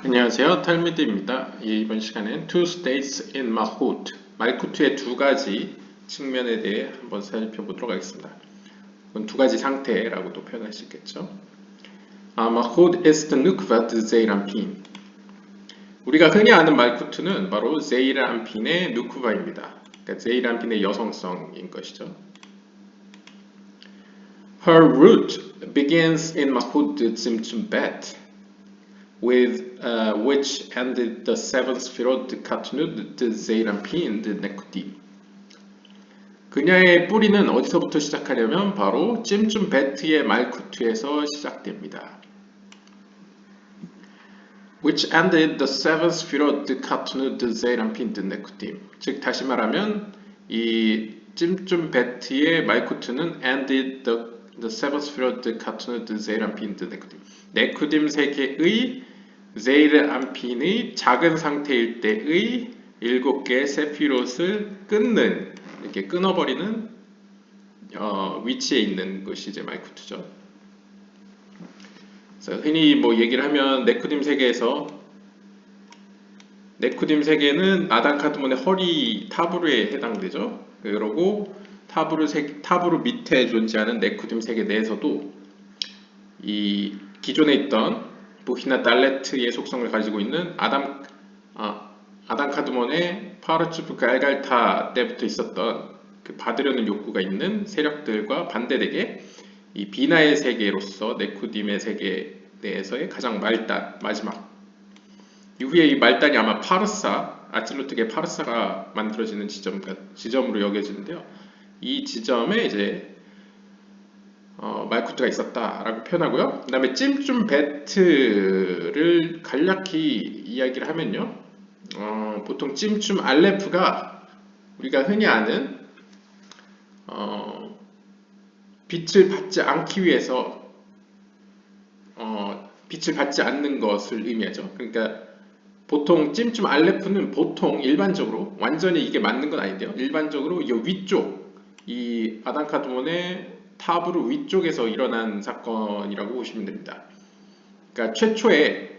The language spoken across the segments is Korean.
안녕하세요. 탈미드입니다. 이번 시간엔 Two States in Malkuth, 말쿠트의 두 가지 측면에 대해 한번 살펴보도록 하겠습니다. 그건 두 가지 상태라고도 표현할 수 있겠죠. Malkuth ist Nukvat Zeirampin. 우리가 흔히 아는 말쿠트는 바로 제이란핀의 누쿠바입니다. 그러니까 제이란핀의 여성성인 것이죠. Her route begins in Malkuth Tzimtzum-bet, with which ended the seventh Sphirot Katnud Zeirampin Nekutim. 그녀의 뿌리는 어디서부터 시작하냐면 바로 찜쯤 베트의 말쿠트에서 시작됩니다. Which ended the seventh Sphirot Katnud Zeirampin Nekutim. 즉 다시 말하면 이 찜쯤 베트의 말쿠트는 ended the seventh Sphirot Katnud Zeirampin Nekutim. 네쿠딤 세계의 제이르 안핀의 작은 상태일 때의 7개의 세피롯을 끊는, 이렇게 끊어버리는 위치에 있는 것이 이제 말쿠트죠. 그래서 흔히 뭐 얘기를 하면 네쿠딤 세계는 아단 카드몬의 허리 타부르에 해당되죠. 그러고 타부르 밑에 존재하는 네쿠딤 세계 내에서도 이 기존에 있던 부히나 달레트의 속성을 가지고 있는 아단 카드몬의 파르츠프 갈갈타 때부터 있었던 그 받으려는 욕구가 있는 세력들과 반대되게 이 비나의 세계로서 네쿠딤의 세계 내에서의 가장 마지막 이후에 이 말단이 아마 아찔로트계 파르사가 만들어지는 지점으로 여겨지는데요. 이 지점에 이제 말쿠트가 있었다라고 표현하고요. 그 다음에 찜쯤 베트를 간략히 이야기를 하면요. 보통 찜쯤 알레프가 우리가 흔히 아는 빛을 받지 않기 위해서 빛을 받지 않는 것을 의미하죠. 그러니까 보통 찜쯤 알레프는 보통 일반적으로 완전히 이게 맞는 건 아닌데요. 일반적으로 이 위쪽 이 아단카드몬의 타브르 위쪽에서 일어난 사건이라고 보시면 됩니다. 그러니까 최초에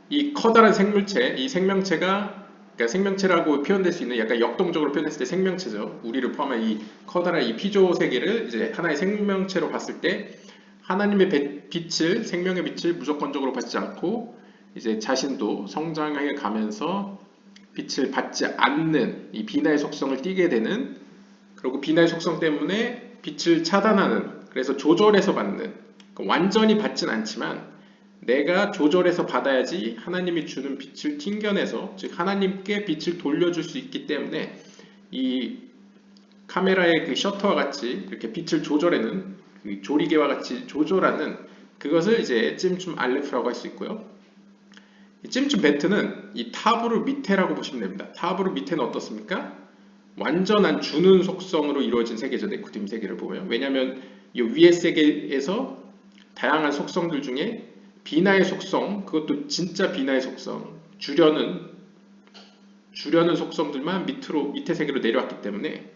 이 커다란 생물체, 이 생명체가 그러니까 생명체라고 표현될 수 있는 약간 역동적으로 표현했을 때 생명체죠. 우리를 포함한 이 커다란 이 피조 세계를 이제 하나의 생명체로 봤을 때 하나님의 빛을 생명의 빛을 무조건적으로 받지 않고 이제 자신도 성장해 가면서 빛을 받지 않는 이 비나의 속성을 띠게 되는 그리고 비나의 속성 때문에 빛을 차단하는 그래서 조절해서 받는 완전히 받진 않지만 내가 조절해서 받아야지 하나님이 주는 빛을 튕겨내서 즉 하나님께 빛을 돌려줄 수 있기 때문에 이 카메라의 그 셔터와 같이 이렇게 빛을 조절하는 그 조리개와 같이 조절하는 그것을 이제 찜춤 알레프라고 할 수 있고요. 이 찜춤 베트는 이 타브르 밑에라고 보시면 됩니다. 타브르 밑에는 어떻습니까? 완전한 주는 속성으로 이루어진 세계죠. 네쿠딤 세계를 보면. 왜냐하면 이 위의 세계에서 다양한 속성들 중에 비나의 속성, 그것도 진짜 비나의 속성, 주려는 속성들만 밑에 세계로 내려왔기 때문에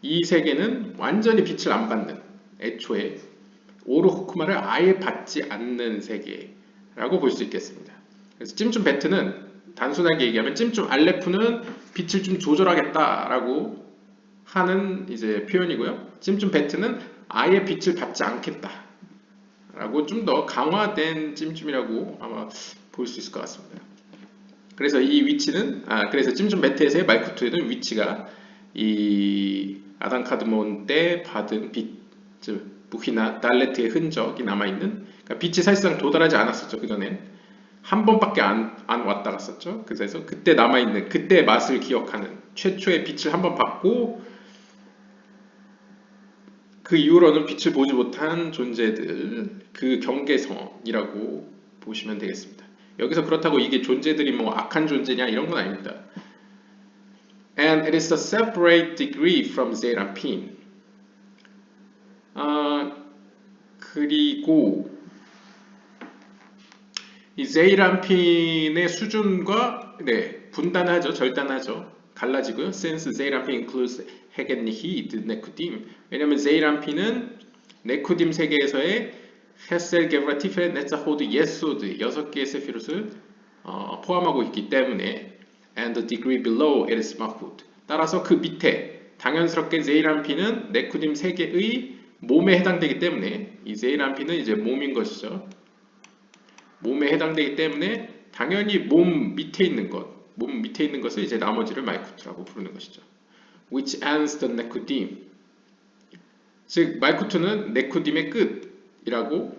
이 세계는 완전히 빛을 안 받는 애초에 오르호쿠마를 아예 받지 않는 세계라고 볼 수 있겠습니다. 그래서 찜춤 베트는 단순하게 얘기하면 찜춤 알레프는 빛을 좀 조절하겠다라고 하는 이제 표현이고요. 찜춤 베트는 아예 빛을 받지 않겠다라고 좀 더 강화된 찜춤이라고 아마 볼 수 있을 것 같습니다. 그래서 이 위치는 그래서 찜춤 베트에서의 말쿠트에는 위치가 이 아단 카드몬 때 받은 빛, 즉 부히나 달레트의 흔적이 남아있는 그러니까 빛이 사실상 도달하지 않았었죠. 그전엔 한 번밖에 안 왔다 갔었죠. 그래서 그때 남아있는 그때의 맛을 기억하는 최초의 빛을 한 번 받고 그 이후로는 빛을 보지 못한 존재들 그 경계선이라고 보시면 되겠습니다. 여기서 그렇다고 이게 존재들이 뭐 악한 존재냐 이런 건 아닙니다. And it is a separate degree from Zeirampin. 그리고 이 제이란핀의 수준과 분단하죠, 절단하죠, 갈라지고요. Since 제이란핀 includes 헤겐니히드 네쿠딤. 왜냐하면 제이란핀은 네쿠딤 세계에서의 헤셀, 게브라, 티페렛, 네차호드, 예소드 6개의 세피롯을 포함하고 있기 때문에 and the degree below it is mahud. 따라서 그 밑에 당연스럽게 제이란피는 네쿠딤 3개의 몸에 해당되기 때문에 이 제이란피는 이제 몸인 것이죠. 몸에 해당되기 때문에 당연히 몸 밑에 있는 것을 이제 나머지를 말쿠트라고 부르는 것이죠. Which ends the nekudim. 즉 말쿠트는 네쿠딤의 끝이라고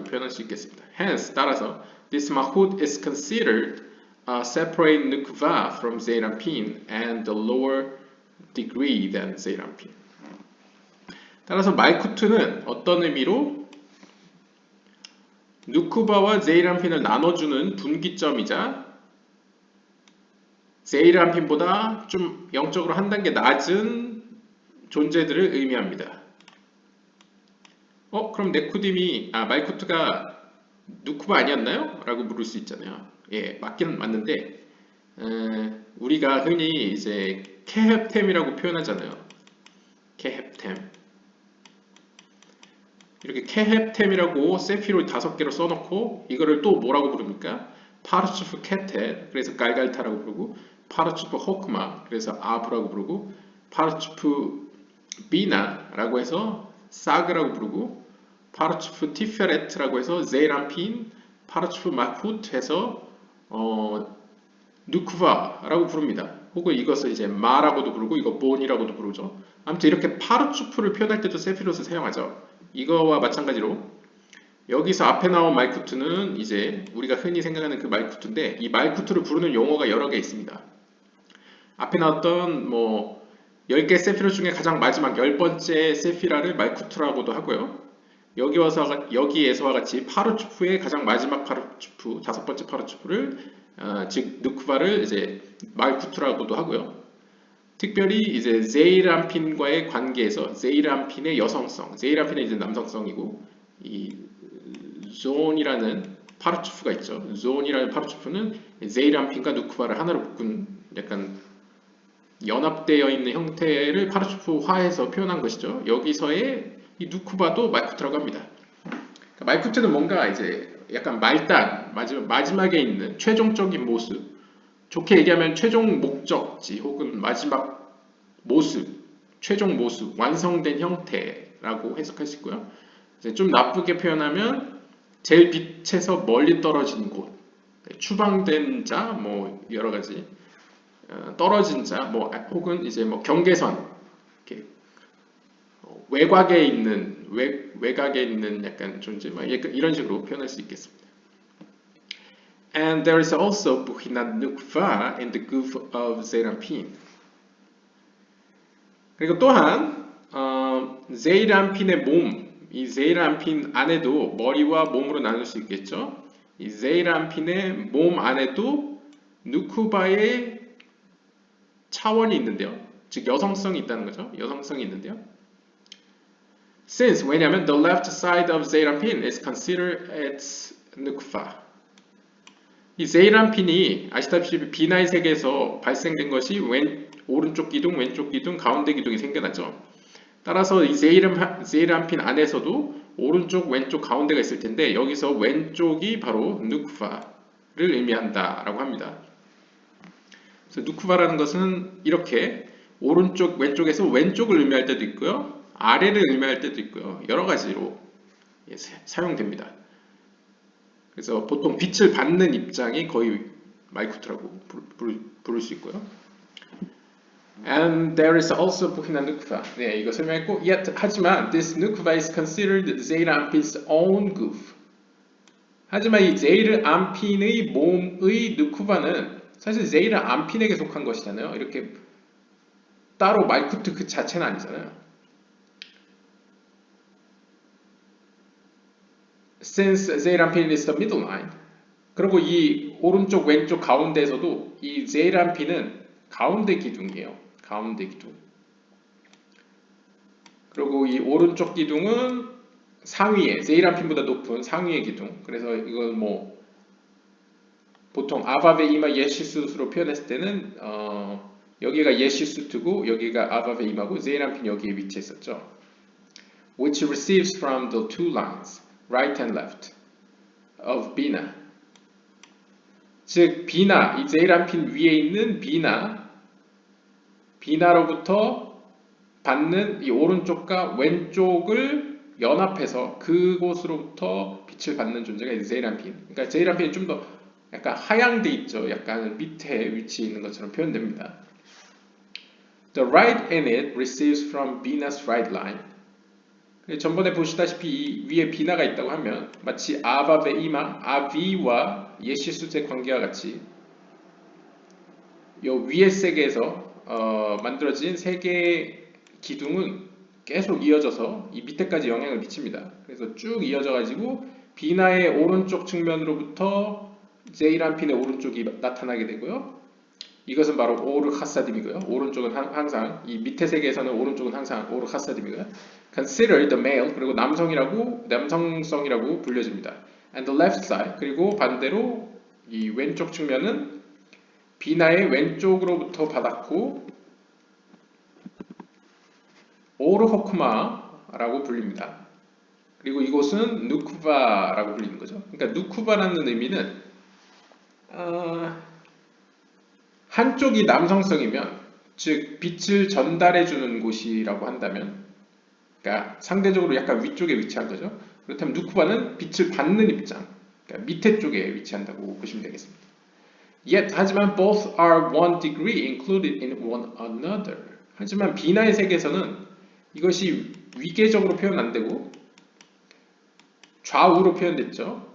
표현할 수 있겠습니다. Hence 따라서 this mahud is considered a separate nukva from zeirampin and the lower degree than zeirampin. 따라서 말쿠트는 어떤 의미로 누쿠바와 제이란핀을 나눠주는 분기점이자 제이란핀보다 좀 영적으로 한 단계 낮은 존재들을 의미합니다. 그럼 네쿠딤이 말쿠트가 누쿠바 아니었나요? 라고 물을 수 있잖아요. 예, 맞긴 맞는데 우리가 흔히 이제 케헵템이라고 표현하잖아요. 케헵템. 이렇게 케헵템이라고 세피로 5개로 써놓고 이거를 또 뭐라고 부릅니까? 파르츠프 케테, 그래서 갈갈타라고 부르고, 파르츠프 호크마, 그래서 아브라고 부르고, 파르츠프 비나라고 해서 사그라고 부르고, 파르츠프 티페레트라고 해서 제이란핀, 파르츠프 마쿠트 해서 누쿠바라고 부릅니다. 혹은 이것을 이제 마라고도 부르고 이거 본이라고도 부르죠. 아무튼 이렇게 파르츠프를 표현할 때도 세피롯을 사용하죠. 이거와 마찬가지로 여기서 앞에 나온 말쿠트는 이제 우리가 흔히 생각하는 그 말쿠트인데 이 말쿠트를 부르는 용어가 여러 개 있습니다. 앞에 나왔던 10개 세피롯 중에 가장 마지막 10번째 세피라를 말쿠트라고도 하고요. 여기에서와 같이 파르츠프의 가장 마지막 파르츠프, 5번째 파르츠프를 즉 누쿠바를 이제 말쿠트라고도 하고요. 특별히 이제 제이란핀과의 관계에서 제이란핀의 여성성, 제이란핀은 이제 남성성이고 이 존이라는 파르츠프가 있죠. 존이라는 파르츠프는 제이란핀과 누쿠바를 하나로 묶은 약간 연합되어 있는 형태를 파르츠프화해서 표현한 것이죠. 여기서의 이 누쿠바도 말쿠트라고 합니다. 그러니까 말쿠트는 뭔가 이제 약간 말단, 마지막에 있는 최종적인 모습, 좋게 얘기하면 최종 목적지 혹은 마지막 모습, 최종 모습, 완성된 형태라고 해석할 수 있고요. 이제 좀 나쁘게 표현하면 제일 빛에서 멀리 떨어진 곳, 추방된 자, 여러 가지 떨어진 자, 혹은 이제 경계선, 이렇게 외곽에 있는 약간 존재, 이런 식으로 표현할 수 있겠습니다. And there is also Buhinat Nukva in the goof of Zeirampin. 그리고 또한 제이란핀의 몸, 이 제이란핀 안에도 머리와 몸으로 나눌 수 있겠죠. 이 제이란핀의 몸 안에도 누쿠바의 차원이 있는데요. 즉 여성성이 있다는 거죠. 여성성이 있는데요. Since 왜냐하면 the left side of 제이란핀 is considered its nukva. 이 제이란핀이 아시다시피 비나의 세계에서 발생된 것이 오른쪽 기둥, 왼쪽 기둥, 가운데 기둥이 생겨나죠. 따라서 이 제이란핀 안에서도 오른쪽, 왼쪽, 가운데가 있을 텐데 여기서 왼쪽이 바로 누쿠바를 의미한다라고 합니다. 그래서 누쿠바라는 것은 이렇게 오른쪽, 왼쪽에서 왼쪽을 의미할 때도 있고요. 아래를 의미할 때도 있고요. 여러 가지로 사용됩니다. 그래서 보통 빛을 받는 입장이 거의 말쿠트라고 부를 수 있고요. And there is also Buhinat Nukva. 네, 이거 설명했고, 하지만 this Nukva is considered Zeirampin's own goof. 하지만 이 제이르안핀의 몸의 누쿠바는 사실 제이르안핀에게 속한 것이잖아요. 이렇게 따로 말쿠트 그 자체는 아니잖아요. Since 제이란핀 is the middle line. 그리고 이 오른쪽, 왼쪽, 가운데에서도 이 제이란핀은 가운데 기둥이에요. 가운데 기둥. 그리고 이 오른쪽 기둥은 상위에, 제이란핀보다 높은 상위의 기둥. 그래서 이걸 보통 아바베 이마 예시스로 표현했을 때는 여기가 예시스트고 여기가 아바베 이마고 제이란핀 여기에 위치했었죠. Which receives from the two lines. right and left of Bina. 즉 B나 이 제이란핀 위에 있는 B나로부터 받는 이 오른쪽과 왼쪽을 연합해서 그곳으로부터 빛을 받는 존재가 이제 제이란핀. 그러니까 제이란핀이 좀 더 약간 하향돼 있죠. 약간 밑에 위치해 있는 것처럼 표현됩니다. The right in it receives from Bina's right line. 전번에 보시다시피 이 위에 비나가 있다고 하면 마치 아바베 이마, 아비와 예시수의 관계와 같이 요 위의 세계에서 만들어진 세 개의 기둥은 계속 이어져서 이 밑에까지 영향을 미칩니다. 그래서 쭉 이어져 가지고 비나의 오른쪽 측면으로부터 제이란핀의 오른쪽이 나타나게 되고요. 이것은 바로 오르 하사딤이고요. 오른쪽은 항상 이 밑에 세계에서는 오른쪽은 항상 오르 하사딤이고요. Consider the male 그리고 남성성이라고 불려집니다. And the left side 그리고 반대로 이 왼쪽 측면은 비나의 왼쪽으로부터 받았고 오르 호크마라고 불립니다. 그리고 이곳은 누쿠바라고 불리는 거죠. 그러니까 누쿠바라는 의미는 한쪽이 남성성이면 즉 빛을 전달해 주는 곳이라고 한다면 그러니까 상대적으로 약간 위쪽에 위치한 거죠. 그렇다면 누쿠바는 빛을 받는 입장 그러니까 밑에 쪽에 위치한다고 보시면 되겠습니다. Yet 하지만 both are one degree included in one another. 하지만 비나의 세계에서는 이것이 위계적으로 표현 안 되고 좌우로 표현됐죠.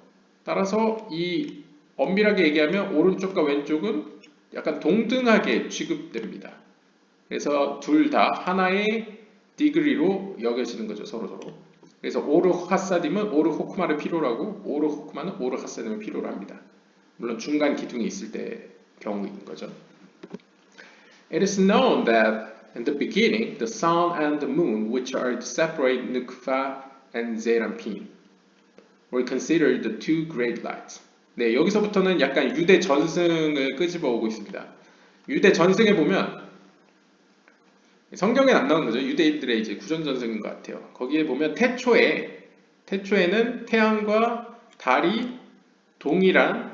따라서 이 엄밀하게 얘기하면 오른쪽과 왼쪽은 약간 동등하게 취급됩니다. 그래서 둘 다 하나의 디그리로 여겨지는 거죠. 서로. 그래서 오르 하사딤은 오르 호크마를 필요로 하고 오르 호크마는 오르 하사딤을 필요로 합니다. 물론 중간 기둥이 있을 때 경우인 거죠. It is known that in the beginning the sun and the moon which are to separate Nukva and Zeranpin were considered the two great lights. 네, 여기서부터는 약간 유대 전승을 끄집어 오고 있습니다. 유대 전승에 보면 성경엔 안 나오는 거죠. 유대인들의 이제 구전 전승인 것 같아요. 거기에 보면 태초에는 태양과 달이 동일한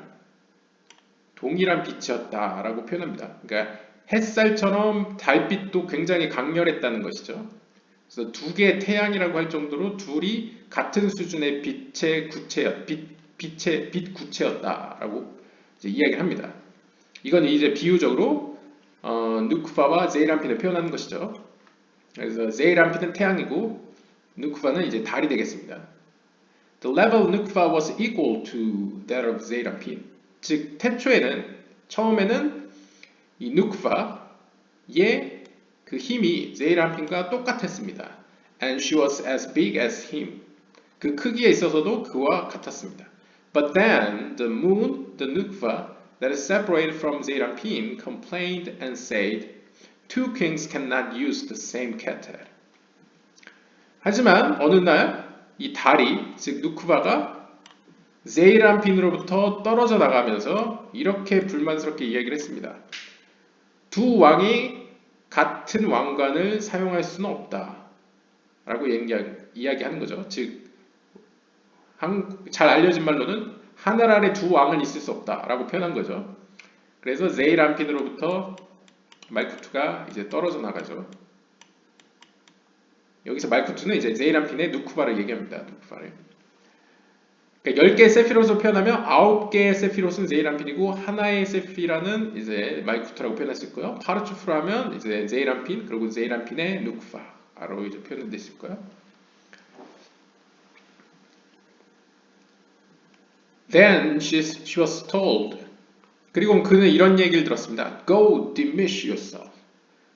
빛이었다라고 표현합니다. 그러니까 햇살처럼 달빛도 굉장히 강렬했다는 것이죠. 그래서 두 개의 태양이라고 할 정도로 둘이 같은 수준의 빛 구체였다라고 이제 이야기합니다. 이건 이제 비유적으로 누쿠바와 제이란핀을 표현하는 것이죠. 그래서 제이란핀은 태양이고 누쿠바는 이제 달이 되겠습니다. The level of Nukva was equal to that of Zeranpin. 즉 처음에는 이 누쿠바의 그 힘이 제이란핀과 똑같았습니다. And she was as big as him. 그 크기에 있어서도 그와 같았습니다. But then the moon, the Nukva, that is separated from Zeranpin, complained and said, two kings cannot use the same kettle. 하지만 어느 날 이 달이, 즉 누쿠바가 제이란핀으로부터 떨어져 나가면서 이렇게 불만스럽게 이야기를 했습니다. 두 왕이 같은 왕관을 사용할 수는 없다 라고 이야기하는 거죠. 즉 잘 알려진 말로는 하늘 아래 두 왕은 있을 수 없다 라고 표현한 거죠. 그래서 제이란핀으로부터 말쿠투가 이제 떨어져 나가죠. 여기서 말쿠투는 이제 제이란핀의 누쿠바를 얘기합니다. 누쿠바를. 그러니까 10개의 세피롯을 표현하면 9개의 세피롯은 제이란핀이고 하나의 세피라는 이제 말쿠투라고 표현할 수 있고요. 파르츠프로 하면 이제 제이란핀 그리고 제이란핀의 누쿠바로 이제 표현될 거예요. Then she was told. 그리고 그는 이런 얘기를 들었습니다. Go diminish yourself.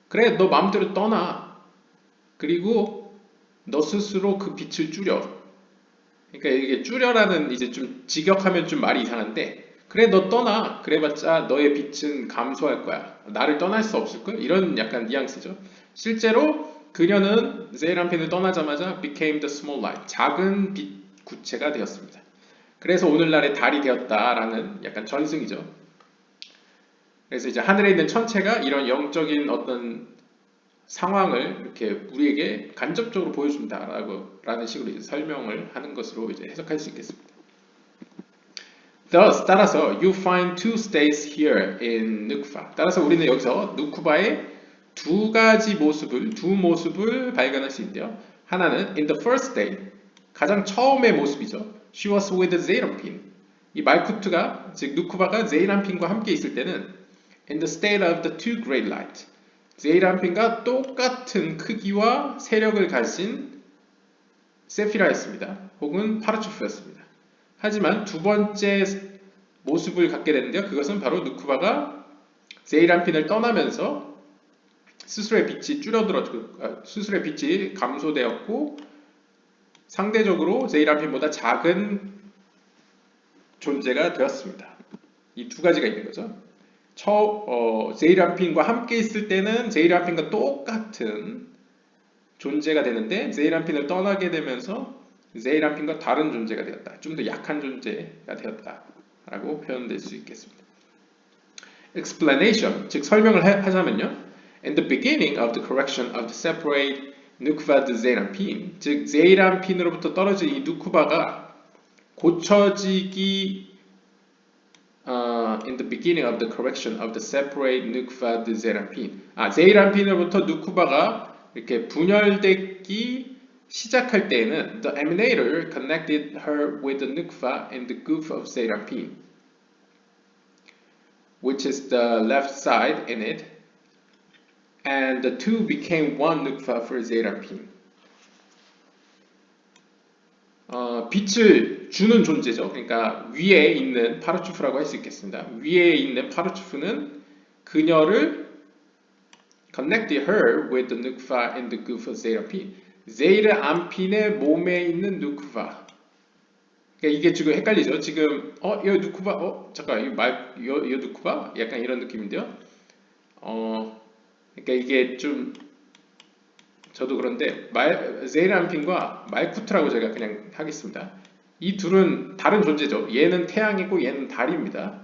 그래, 너 마음대로 떠나. 그리고 너 스스로 그 빛을 줄여. 그러니까 이게 줄여라는 이제 좀 직역하면 좀 말이 이상한데, 그래, 너 떠나. 그래봤자 너의 빛은 감소할 거야. 나를 떠날 수 없을 거야. 이런 약간 뉘앙스죠. 실제로 그녀는 제이란핀을 떠나자마자 became the small light. 작은 빛 구체가 되었습니다. 그래서 오늘날의 달이 되었다라는 약간 전승이죠. 그래서 이제 하늘에 있는 천체가 이런 영적인 어떤 상황을 이렇게 우리에게 간접적으로 보여준다라는 식으로 이제 설명을 하는 것으로 이제 해석할 수 있겠습니다. Thus, 따라서 you find two states here in Nukva. 따라서 우리는 여기서 누쿠바의 두 모습을 발견할 수 있는데요. 하나는 in the first state, 가장 처음의 모습이죠. She was with Zeirampin. 이 말쿠트가 즉 누쿠바가 제이람핀과 함께 있을 때는 in the state of the two great light. 제이람핀과 똑같은 크기와 세력을 가진 세피라였습니다. 혹은 파르추프였습니다. 하지만 두 번째 모습을 갖게 되는데요. 그것은 바로 누쿠바가 제이람핀을 떠나면서 스스로의 빛이 감소되었고 상대적으로 제이람핀보다 작은 존재가 되었습니다. 이 두 가지가 있는 거죠. 제이람핀과 함께 있을 때는 제이람핀과 똑같은 존재가 되는데 제이람핀을 떠나게 되면서 제이람핀과 다른 존재가 되었다. 좀 더 약한 존재가 되었다라고 표현될 수 있겠습니다. Explanation, 즉 설명을 하자면요. In the beginning of the correction of the separate Nukva de Zeirampin, 즉 제이람핀으로부터 떨어진 이 누쿠바가 고쳐지기 in the beginning of the correction of the separate Nukva de Zeirampin. 제이람핀으로부터 누쿠바가 이렇게 분열되기 시작할 때에는 the emanator connected her with the Nukva in the goof of Zeirampin, which is the left side in it, and the two became one Nukva for Zeirampin. 빛을 주는 존재죠. 그러니까 위에 있는 파르추프라고 할 수 있겠습니다. 위에 있는 파르추프는 그녀를 connected her with the Nukva in the goof of Zeirampin. 제이르암핀의 몸에 있는 누쿠바. 그러니까 이게 지금 헷갈리죠. 지금 이 누쿠바 잠깐 이 누쿠바 약간 이런 느낌인데요. 그러니까 이게 좀 저도 그런데 제이르암핀과 말쿠트라고 제가 그냥 하겠습니다. 이 둘은 다른 존재죠. 얘는 태양이고 얘는 달입니다.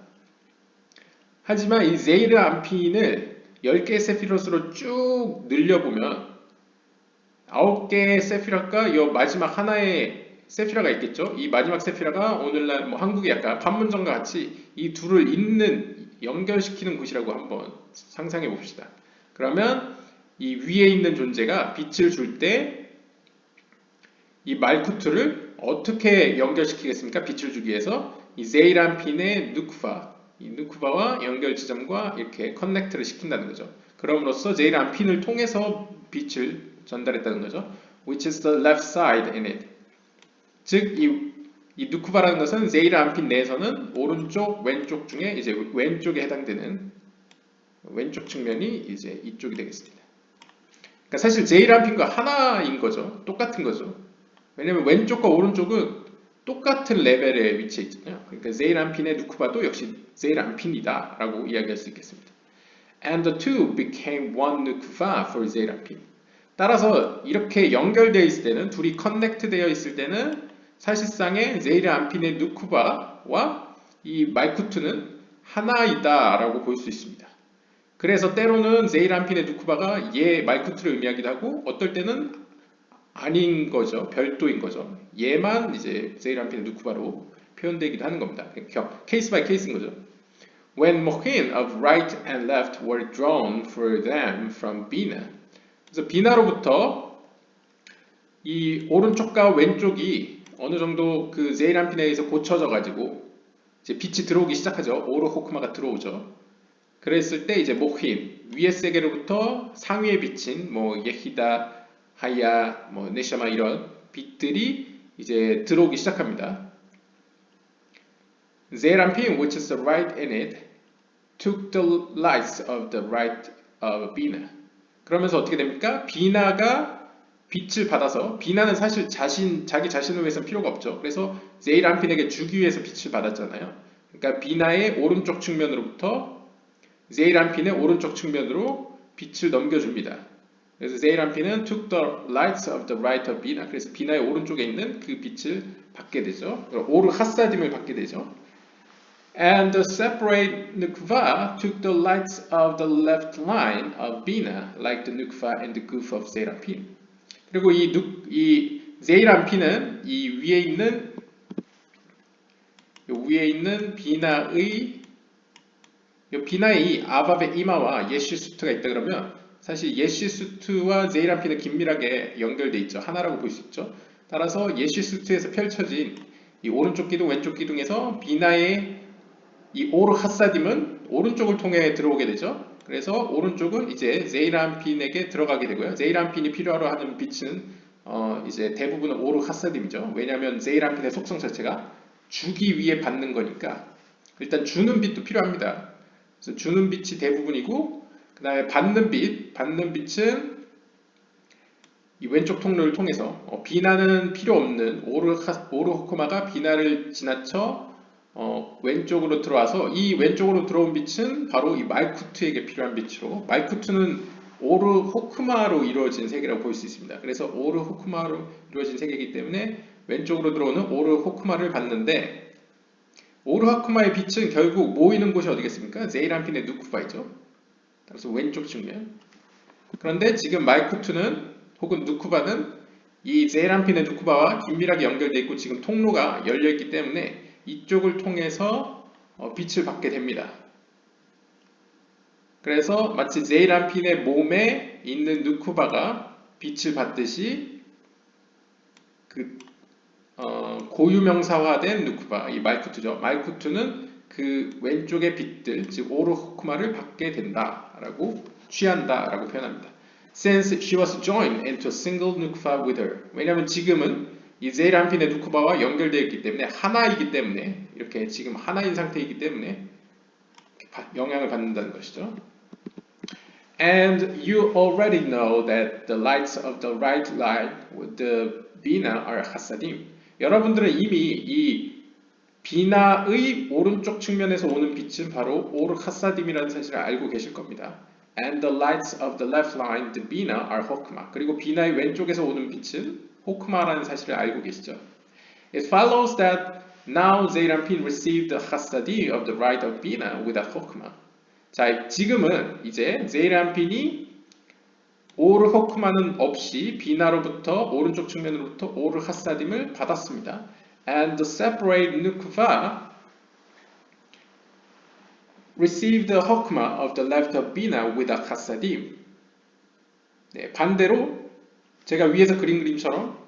하지만 이 제이르암핀을 10개의 세피롯으로 쭉 늘려보면 9개의 세피라과 이 마지막 하나의 세피라가 있겠죠. 이 마지막 세피라가 오늘날 뭐 한국의 약간 판문점과 같이 이 둘을 연결시키는 곳이라고 한번 상상해 봅시다. 그러면 이 위에 있는 존재가 빛을 줄 때 이 말쿠트를 어떻게 연결시키겠습니까? 빛을 주기 위해서 이 제이람핀의 이 누쿠바와 연결 지점과 이렇게 커넥트를 시킨다는 거죠. 그럼으로써 제이람핀을 통해서 빛을 전달했다는 거죠. Which is the left side in it. 즉, 이 누쿠바라는 것은 제이람핀 내에서는 오른쪽, 왼쪽 중에 이제 왼쪽에 해당되는 왼쪽 측면이 이제 이쪽이 되겠습니다. 그러니까 사실 제이람핀과 하나인 거죠. 똑같은 거죠. 왜냐면 왼쪽과 오른쪽은 똑같은 레벨에 위치해 있잖아요. 그러니까 제이람핀의 누쿠바도 역시 제이람핀이다 라고 이야기할 수 있겠습니다. And the two became one 누쿠바 for 제이람핀. 따라서 이렇게 연결되어 있을 때는 둘이 커넥트 되어 있을 때는 사실상의 제이르암핀의 누쿠바와 이 말쿠트는 하나이다 라고 볼 수 있습니다. 그래서 때로는 제이르암핀의 누쿠바가 얘 말쿠트를 의미하기도 하고 어떨 때는 아닌 거죠. 별도인 거죠. 얘만 이제 제이르암핀의 누쿠바로 표현되기도 하는 겁니다. 케이스 바이 케이스인 거죠. When Mohin of right and left were drawn for them from Bina. 그래서 비나로부터 이 오른쪽과 왼쪽이 어느 정도 그 제이람핀에 의해서 고쳐져 가지고 이제 빛이 들어오기 시작하죠. 오르 호크마가 들어오죠. 그랬을 때 이제 모힌 위의 세계로부터 상위에 비친 뭐 예히다, 하야, 뭐 네샤마 이런 빛들이 이제 들어오기 시작합니다. 제이람핀, which is the right in it, took the lights of the right of Bina. 그러면서 어떻게 됩니까? 비나가 빛을 받아서 비나는 사실 자기 자신을 위해서는 필요가 없죠. 그래서 제이람핀에게 주기 위해서 빛을 받았잖아요. 그러니까 비나의 오른쪽 측면으로부터 제이람핀의 오른쪽 측면으로 빛을 넘겨줍니다. 그래서 제이람핀은 took the lights of the right of Bina. 그래서 비나의 오른쪽에 있는 그 빛을 받게 되죠. 오르 하사딤을 받게 되죠. And the separate Nukva took the lights of the left line of Bina, like the Nukva and the goof of Seraphim. 그리고 이 세이람핀은 이 위에 있는 비나의 이 아밥의 이마와 예시수트가 있다 그러면 사실 예시수트와 세이람핀은 긴밀하게 연결돼 있죠. 하나라고 볼 수 있죠. 따라서 예시수트에서 펼쳐진 이 오른쪽 기둥 왼쪽 기둥에서 비나의 이 오르 하사딤은 오른쪽을 통해 들어오게 되죠. 그래서 오른쪽은 이제 제이람핀에게 들어가게 되고요. 제이람핀이 필요로 하는 빛은 이제 대부분은 오르 하사딤이죠. 왜냐하면 제이람핀의 속성 자체가 주기 위해 받는 거니까 일단 주는 빛도 필요합니다. 그래서 주는 빛이 대부분이고 그 다음에 받는 빛은 이 왼쪽 통로를 통해서 비나는 필요 없는 오르 호크마가 비나를 지나쳐 왼쪽으로 들어와서 이 왼쪽으로 들어온 빛은 바로 이 말쿠트에게 필요한 빛으로 말쿠트는 오르 호크마로 이루어진 세계라고 볼 수 있습니다. 그래서 오르 호크마로 이루어진 세계이기 때문에 왼쪽으로 들어오는 오르 호크마를 받는데 오르 호크마의 빛은 결국 모이는 곳이 어디겠습니까? 제이람핀의 누쿠바이죠. 그래서 왼쪽 측면. 그런데 지금 말쿠트는 혹은 누쿠바는 이 제이람핀의 누쿠바와 긴밀하게 연결되어 있고 지금 통로가 열려있기 때문에 이쪽을 통해서 빛을 받게 됩니다. 그래서 마치 제이람핀의 몸에 있는 누쿠바가 빛을 받듯이 그 고유명사화된 누쿠바, 이 말쿠트죠. 말쿠트는 그 왼쪽의 빛들, 즉 오르 호크마를 받게 된다라고 취한다라고 표현합니다. Since she was joined into a single nukva with her. 왜냐하면 지금은 이 제이람핀의 누쿠바와 연결되어 있기 때문에 하나이기 때문에 이렇게 지금 하나인 상태이기 때문에 영향을 받는다는 것이죠. And you already know that the lights of the right line with the Bina are hasadim. 여러분들은 이미 이 비나의 오른쪽 측면에서 오는 빛은 바로 오르 하사딤이라는 사실을 알고 계실 겁니다. And the lights of the left line, the Bina, are hokma. 그리고 비나의 왼쪽에서 오는 빛은 호크마라는 사실을 알고 계시죠. It follows that now Zeirampin received the hasadim of the right of Bina without hokma. 자, 지금은 이제 제이람핀이 오르 호크마는 없이 비나로부터 오른쪽 측면으로부터 오르 하사딤을 받았습니다. And the separate nukva received the hokma of the left of bina without hasadim. 네, 반대로 제가 위에서 그린 그림처럼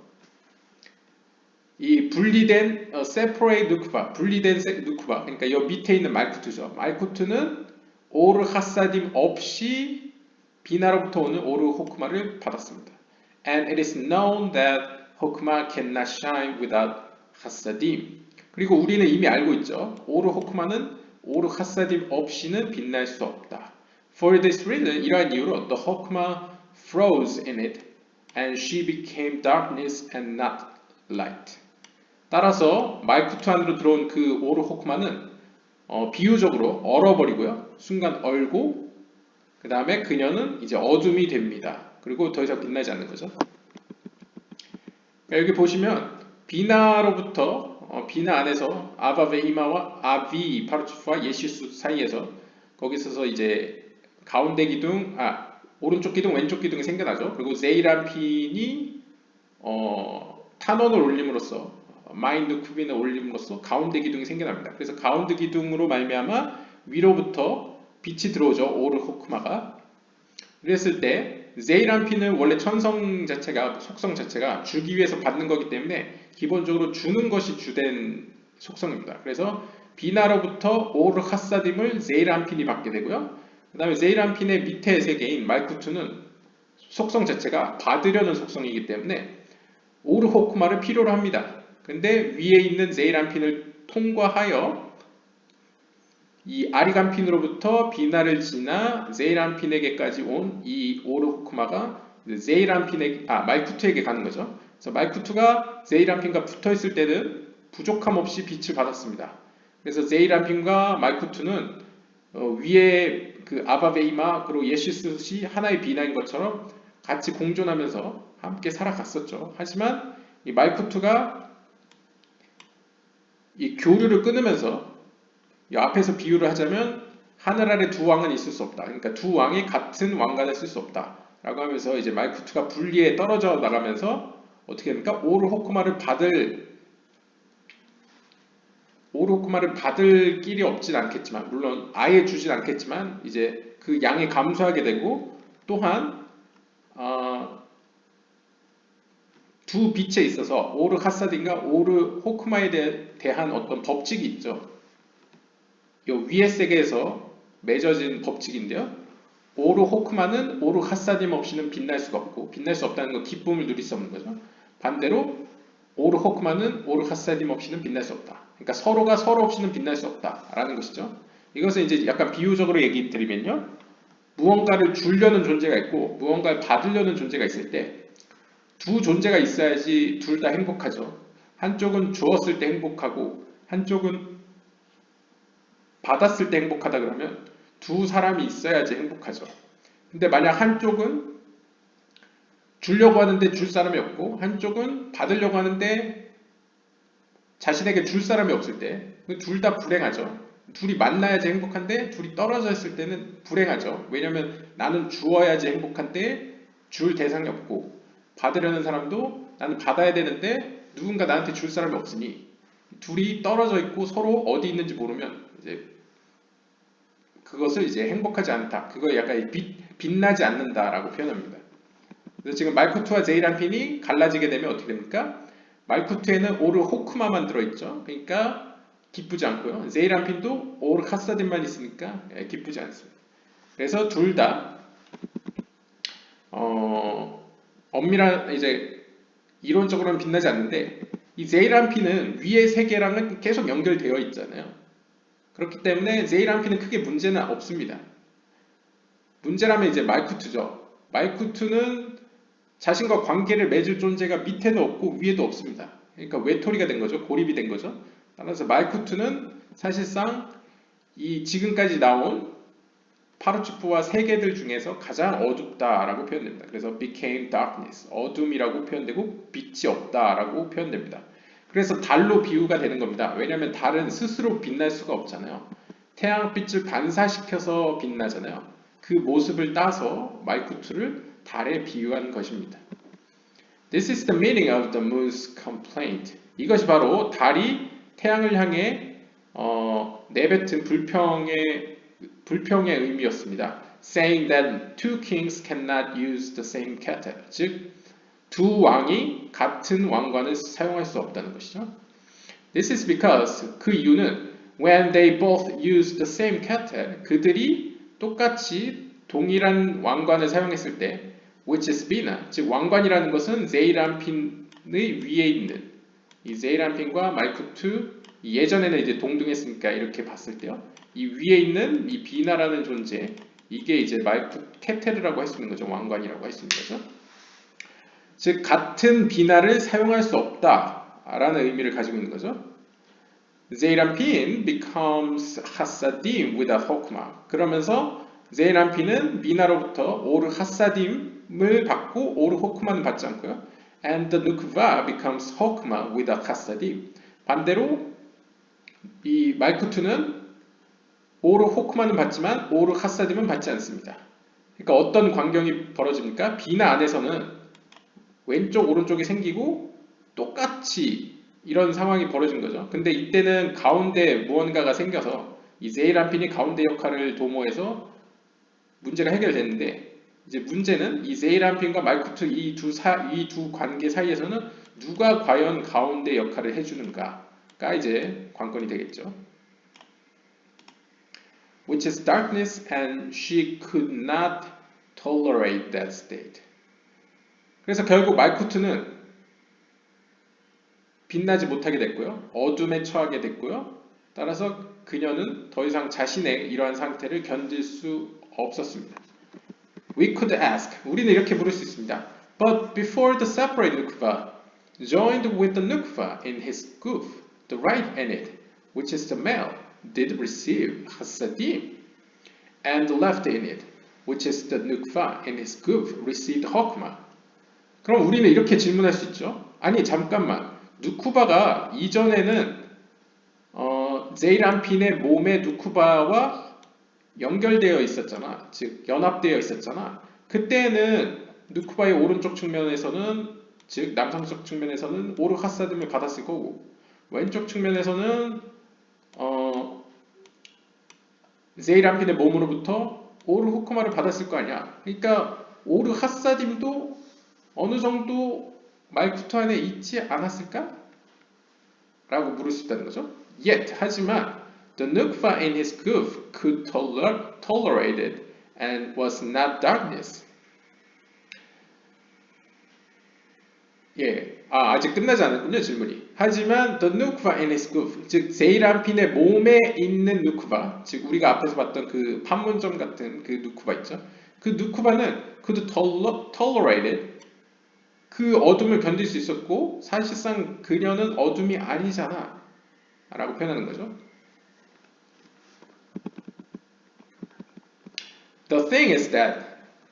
이 분리된 separate nukva, 분리된 nukva, 그러니까 이 밑에 있는 말쿠트죠. 말쿠트는 오르 하사딤 없이 비나로부터 오는 오르 호크마를 받았습니다. And it is known that 호크마 cannot shine without 하사딤. 그리고 우리는 이미 알고 있죠. 오르 호크마는 오르 하사딤 없이는 빛날 수 없다. For this reason, 이러한 이유로 the 호크마 froze in it and she became darkness and not light. 따라서 말쿠트 안으로 들어온 그 오르 호크마는 비유적으로 얼어버리고요. 순간 얼고 그 다음에 그녀는 이제 어둠이 됩니다. 그리고 더 이상 빛나지 않는 거죠. 여기 보시면 비나로부터 비나 안에서 아바베이마와 아비 파르츠프와 예시수 사이에서 거기서 이제 가운데 기둥, 오른쪽 기둥, 왼쪽 기둥이 생겨나죠. 그리고 제이람핀이 탄원을 올림으로써 마인드 쿠빈을 올림으로써 가운데 기둥이 생겨납니다. 그래서 가운데 기둥으로 말미암아 위로부터 빛이 들어오죠. 오르 호크마가. 그랬을 때 제이람핀은 원래 천성 자체가 속성 자체가 주기 위해서 받는 거기 때문에 기본적으로 주는 것이 주된 속성입니다. 그래서 비나로부터 오르 하사딤을 제이람핀이 받게 되고요. 그 다음에 제이람핀의 밑에 세계인 말쿠트는 속성 자체가 받으려는 속성이기 때문에 오르 호크마를 필요로 합니다. 근데 위에 있는 제이람핀을 통과하여 이 아리간핀으로부터 비나를 지나 제이람핀에게까지 온 이 오르 호크마가 말쿠트에게 가는 거죠. 그래서 말쿠트가 제이람핀과 붙어 있을 때는 부족함 없이 빛을 받았습니다. 그래서 제이람핀과 말쿠트는 위에 그 아바베이마 그리고 예시스시 하나의 비나인 것처럼 같이 공존하면서 함께 살아갔었죠. 하지만 이 말쿠트가 이 교류를 끊으면서 이 앞에서 비유를 하자면 하늘 아래 두 왕은 있을 수 없다. 그러니까 두 왕이 같은 왕관을 쓸 수 없다. 라고 하면서 이제 말쿠투가 분리에 떨어져 나가면서 어떻게 됩니까? 오르호크마를 받을 길이 없진 않겠지만, 물론 아예 주진 않겠지만, 이제 그 양이 감소하게 되고, 또한 두 빛에 있어서 오르 하사딘과 오르 호크마에 대한 어떤 법칙이 있죠. 요 위의 세계에서 맺어진 법칙인데요. 오르 호크마는 오르 하사딤 없이는 빛날 수가 없고, 빛날 수 없다는 건 기쁨을 누릴 수 없는 거죠. 반대로 오르 호크마는 오르 하사딤 없이는 빛날 수 없다. 그러니까 서로가 서로 없이는 빛날 수 없다라는 것이죠. 이것은 이제 약간 비유적으로 얘기 드리면요. 무언가를 주려는 존재가 있고 무언가를 받으려는 존재가 있을 때 두 존재가 있어야지 둘 다 행복하죠. 한쪽은 주었을 때 행복하고 한쪽은 받았을 때 행복하다 그러면 두 사람이 있어야지 행복하죠. 근데 만약 한쪽은 주려고 하는데 줄 사람이 없고 한쪽은 받으려고 하는데 자신에게 줄 사람이 없을 때 둘 다 불행하죠. 둘이 만나야지 행복한데 둘이 떨어져 있을 때는 불행하죠. 왜냐하면 나는 주어야지 행복한데 줄 대상이 없고 받으려는 사람도 나는 받아야 되는데 누군가 나한테 줄 사람이 없으니 둘이 떨어져 있고 서로 어디 있는지 모르면 이제 그것을 이제 행복하지 않다. 그거 약간 빛나지 않는다라고 표현합니다. 그래서 지금 말쿠투와 제이란핀이 갈라지게 되면 어떻게 됩니까? 말쿠투에는 오르 호크마만 들어있죠. 그러니까 기쁘지 않고요. 제이란핀도 오르 하사딘만 있으니까 기쁘지 않습니다. 그래서 둘 다 엄밀한 이제 이론적으로는 빛나지 않는데 이 제이란핀은 위의 세계랑은 계속 연결되어 있잖아요. 그렇기 때문에 제이란핀은 크게 문제는 없습니다. 문제라면 이제 말쿠투죠. 말쿠투는 자신과 관계를 맺을 존재가 밑에도 없고 위에도 없습니다. 그러니까 외톨이가 된 거죠. 고립이 된 거죠. 따라서 말쿠투는 사실상 이 지금까지 나온 파르츠프와 세계들 중에서 가장 어둡다라고 표현됩니다. 그래서 became darkness, 어둠이라고 표현되고 빛이 없다라고 표현됩니다. 그래서 달로 비유가 되는 겁니다. 왜냐하면 달은 스스로 빛날 수가 없잖아요. 태양빛을 반사시켜서 빛나잖아요. 그 모습을 따서 말쿠투를 달에 비유한 것입니다. This is the meaning of the moon's complaint. 이것이 바로 달이 태양을 향해 내뱉은 불평의 의미였습니다. Saying that two kings cannot use the same kettle. 즉, 두 왕이 같은 왕관을 사용할 수 없다는 것이죠. This is because 그 이유는 when they both use the same kettle, 그들이 똑같이 동일한 왕관을 사용했을 때 which is bina, 즉 왕관이라는 것은 제이란핀의 위에 있는 이 제이란핀과 말쿠투 예전에는 이제 동등했으니까 이렇게 봤을 때요. 이 위에 있는 이 비나라는 존재 이게 이제 케테르라고 할 수 있는 거죠. 왕관이라고 할 수 있는 거죠. 즉 같은 비나를 사용할 수 없다라는 의미를 가지고 있는 거죠. 제이란핀 becomes 하사딤 without hokma. 그러면서 제이란핀은 비나로부터 오르 하사딤을 받고 오르 호크마는 받지 않고요. And the nukva becomes hokma without 하사딤. 반대로 이 말쿠투는 오르 호크마는 받지만 오르 하사딤은 받지 않습니다. 그러니까 어떤 광경이 벌어집니까? 비나 안에서는 왼쪽 오른쪽이 생기고 똑같이 이런 상황이 벌어진 거죠. 근데 이때는 가운데 무언가가 생겨서 이 제이란핀이 가운데 역할을 도모해서 문제가 해결됐는데 이제 문제는 이 제이란핀과 말쿠투 이 두 관계 사이에서는 누가 과연 가운데 역할을 해주는가가 이제 관건이 되겠죠. Which is darkness, and she could not tolerate that state. 그래서 결국 말쿠투는 빛나지 못하게 됐고요. 어둠에 처하게 됐고요. 따라서 그녀는 더 이상 자신의 이러한 상태를 견딜 수 없었습니다. We could ask, 우리는 이렇게 물을 수 있습니다. But before the separated nukva joined with the nukva in his goof, the right in it, which is the male, did receive hasadim, and the left in it, which is the nukva in his goof, received hokma. 그럼 우리는 이렇게 질문할 수 있죠. 아니 잠깐만, 누쿠바가 이전에는 제이란핀의 몸에 누쿠바와 연결되어 있었잖아. 즉 연합되어 있었잖아. 그때는 누쿠바의 오른쪽 측면에서는 즉 남성적 측면에서는 오르 하사딤을 받았을 거고 왼쪽 측면에서는 제이란핀의 몸으로부터 오르 호크마를 받았을 거 아니야. 그러니까 오르 하사딤도 어느 정도 말쿠트 안에 있지 않았을까? 라고 물을 수 있다는 거죠. Yet, 하지만 the nukva in his goof could tolerate it and was not darkness. 예, 아직 끝나지 않았군요, 질문이. 하지만 the nukva in his goof, 즉 세이란핀의 몸에 있는 누쿠바, 즉 우리가 앞에서 봤던 그 판문점 같은 그 누쿠바 있죠. 그 누쿠바는 could tolerate it, 그 어둠을 견딜 수 있었고 사실상 그녀는 어둠이 아니잖아 라고 표현하는 거죠. The thing is that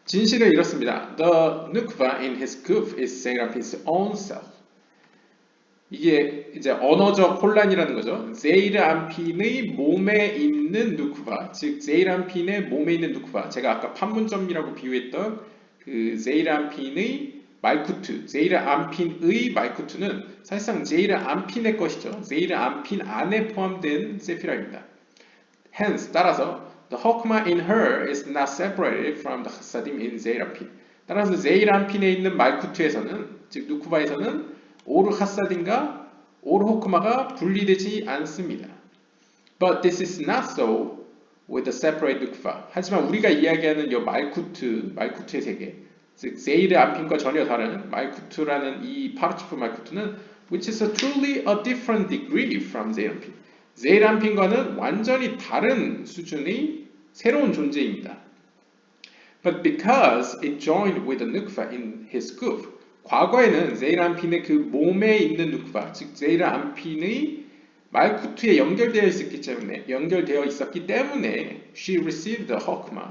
진실은 이렇습니다. The nukva in his goof is 세이란핀's own self. 이게 이제 언어적 혼란이라는 거죠. 제이란핀의 몸에 있는 누쿠바, 즉 제이란핀의 몸에 있는 누쿠바. 제가 아까 판문점이라고 비유했던 그 제이란핀의 말쿠트, 제이르안핀의 말쿠트는 사실상 제이르안핀의 것이죠. 제이르안핀 안에 포함된 세피라입니다. Hence, 따라서 the hokmah in her is not separated from the chasadim in 제이르안핀. 따라서 제이르안핀에 있는 말쿠트에서는, 즉 누쿠바에서는 오르 하사딘과 오르 호크마가 분리되지 않습니다. But this is not so with the separate nukva. 하지만 우리가 이야기하는 이 말쿠트의 세계, 즉 제이르안핀과 전혀 다른 말쿠트라는 이 파르츠프 말쿠트는 which is truly a different degree from 제이르안핀. 제이르안핀과는 완전히 다른 수준의 새로운 존재입니다. But because it joined with the nukva in his goof, 과거에는 제이르안핀의 그 몸에 있는 누쿠바, 즉 제이르안핀의 말쿠트에 연결되어 있었기 때문에 she received the hokmah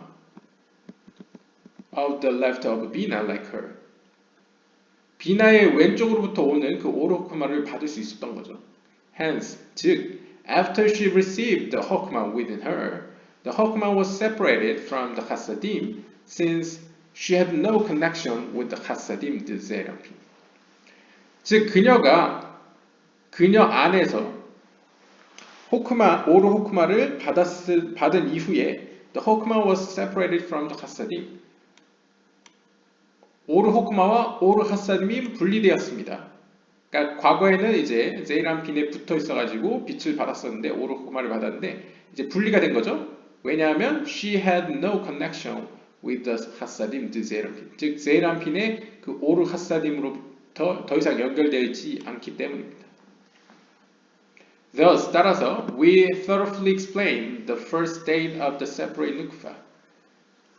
of the left of Bina like her. 비나의 왼쪽으로부터 오는 그 오르 호크마를 받을 수 있었던 거죠. Hence, 즉 after she received the hokmah within her, the hokmah was separated from the chasadim since she had no connection with the chasadim de 제이르안핀. 즉 그녀가 그녀 안에서 오르 호크마를 받은 이후에 the hokmah was separated from the chasadim. 오르 호크마와 오르 하사딤이 분리되었습니다. 그러니까 과거에는 이제 제이르안핀에 붙어 있어가지고 빛을 받았었는데 오르 호크마를 받았는데 이제 분리가 된 거죠. 왜냐하면 she had no connection with the 하사딤 de 제이르안핀. 즉 제이르안핀의 그 오르 하사딤으로부터 더 이상 연결되어 있지 않기 때문입니다. Thus, 따라서 we thoroughly explain the first state of the separate nukva.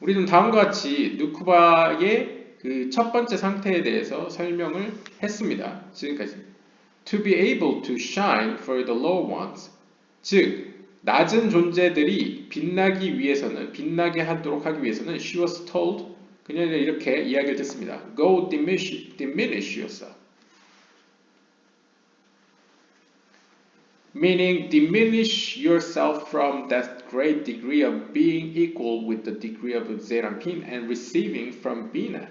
우리는 다음과 같이 누쿠바의 그 첫 번째 상태에 대해서 설명을 했습니다. 지금까지. To be able to shine for the low ones. 즉, 낮은 존재들이 빛나게 하도록 하기 위해서는 she was told, 그녀는 이렇게 이야기를 듣습니다. Go diminish yourself. Meaning diminish yourself from that great degree of being equal with the degree of 제이르안핀 and receiving from Bina.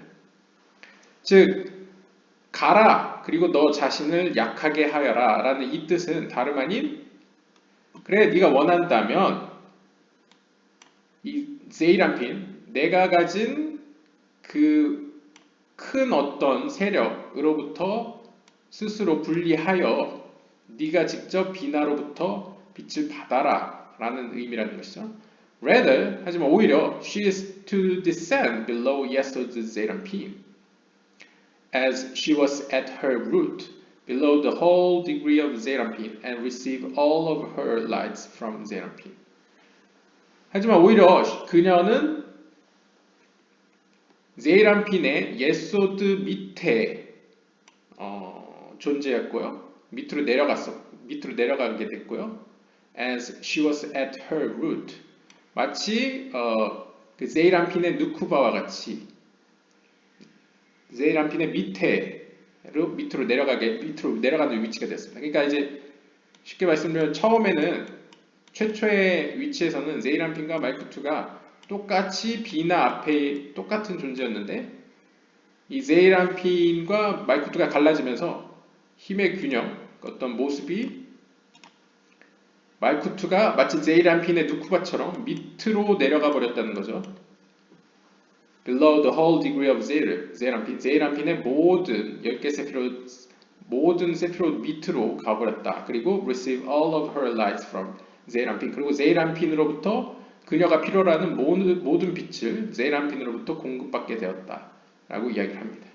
즉 가라 그리고 너 자신을 약하게 하여라 라는 이 뜻은 다름 아닌 그래 네가 원한다면 이 제이르안핀 내가 가진 그 큰 어떤 세력으로부터 스스로 분리하여 네가 직접 비나로부터 빛을 받아라 라는 의미라는 것이죠. Rather, 하지만 오히려 she is to descend below Yesod 제이르안핀 as she was at her root, below the whole degree of 제이르안핀 and receive all of her lights from 제이르안핀. 하지만 오히려 그녀는 제이르안핀의 예소드 밑에 존재였고요. 밑으로 내려가게 됐고요. As she was at her root, 마치 그 제이르안핀의 누쿠바와 같이 제이르안핀의 밑으로 내려가는 위치가 됐습니다. 그러니까 이제 쉽게 말씀드리면 처음에는 최초의 위치에서는 제이란핀과 마이크2가 똑같이 B나 앞에 똑같은 존재였는데 이 제이란핀과 마이크2가 갈라지면서 힘의 균형, 어떤 모습이 마이크2가 마치 제이란핀의 누쿠바처럼 밑으로 내려가 버렸다는 거죠. Below the whole degree of 제이란핀, 제이란핀의 모든 10개 세피롯, 모든 세피롯 밑으로 가버렸다. 그리고 receive all of her lights from 제이란핀, 그리고 제이란핀으로부터 그녀가 필요로 하는 모든 빛을 제이란핀으로부터 공급받게 되었다 라고 이야기를 합니다.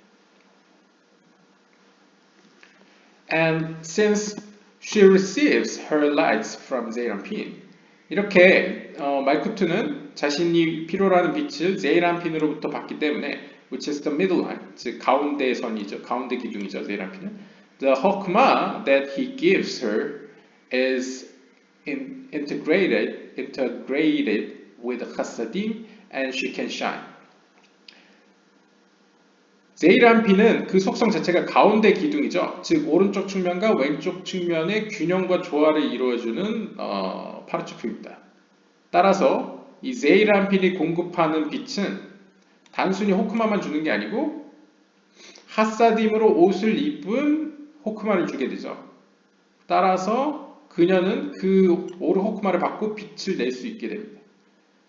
And since she receives her lights from 제이란핀, 이렇게 마이크2는 자신이 필요로 하는 빛을 제이란핀으로부터 받기 때문에 which is the middle line, 즉 가운데 선이죠. 가운데 기둥이죠. 제이란핀은 the hokmah that he gives her is integrated with chassadim and she can shine. 제이란핀은 그 속성 자체가 가운데 기둥이죠. 즉 오른쪽 측면과 왼쪽 측면의 균형과 조화를 이루어주는 파르츠프입니다. 따라서 이 제이란핀이 공급하는 빛은 단순히 호크마만 주는 게 아니고 하사딤으로 옷을 입은 호크마를 주게 되죠. 따라서 그녀는 그 오르 호크마를 받고 빛을 낼 수 있게 됩니다.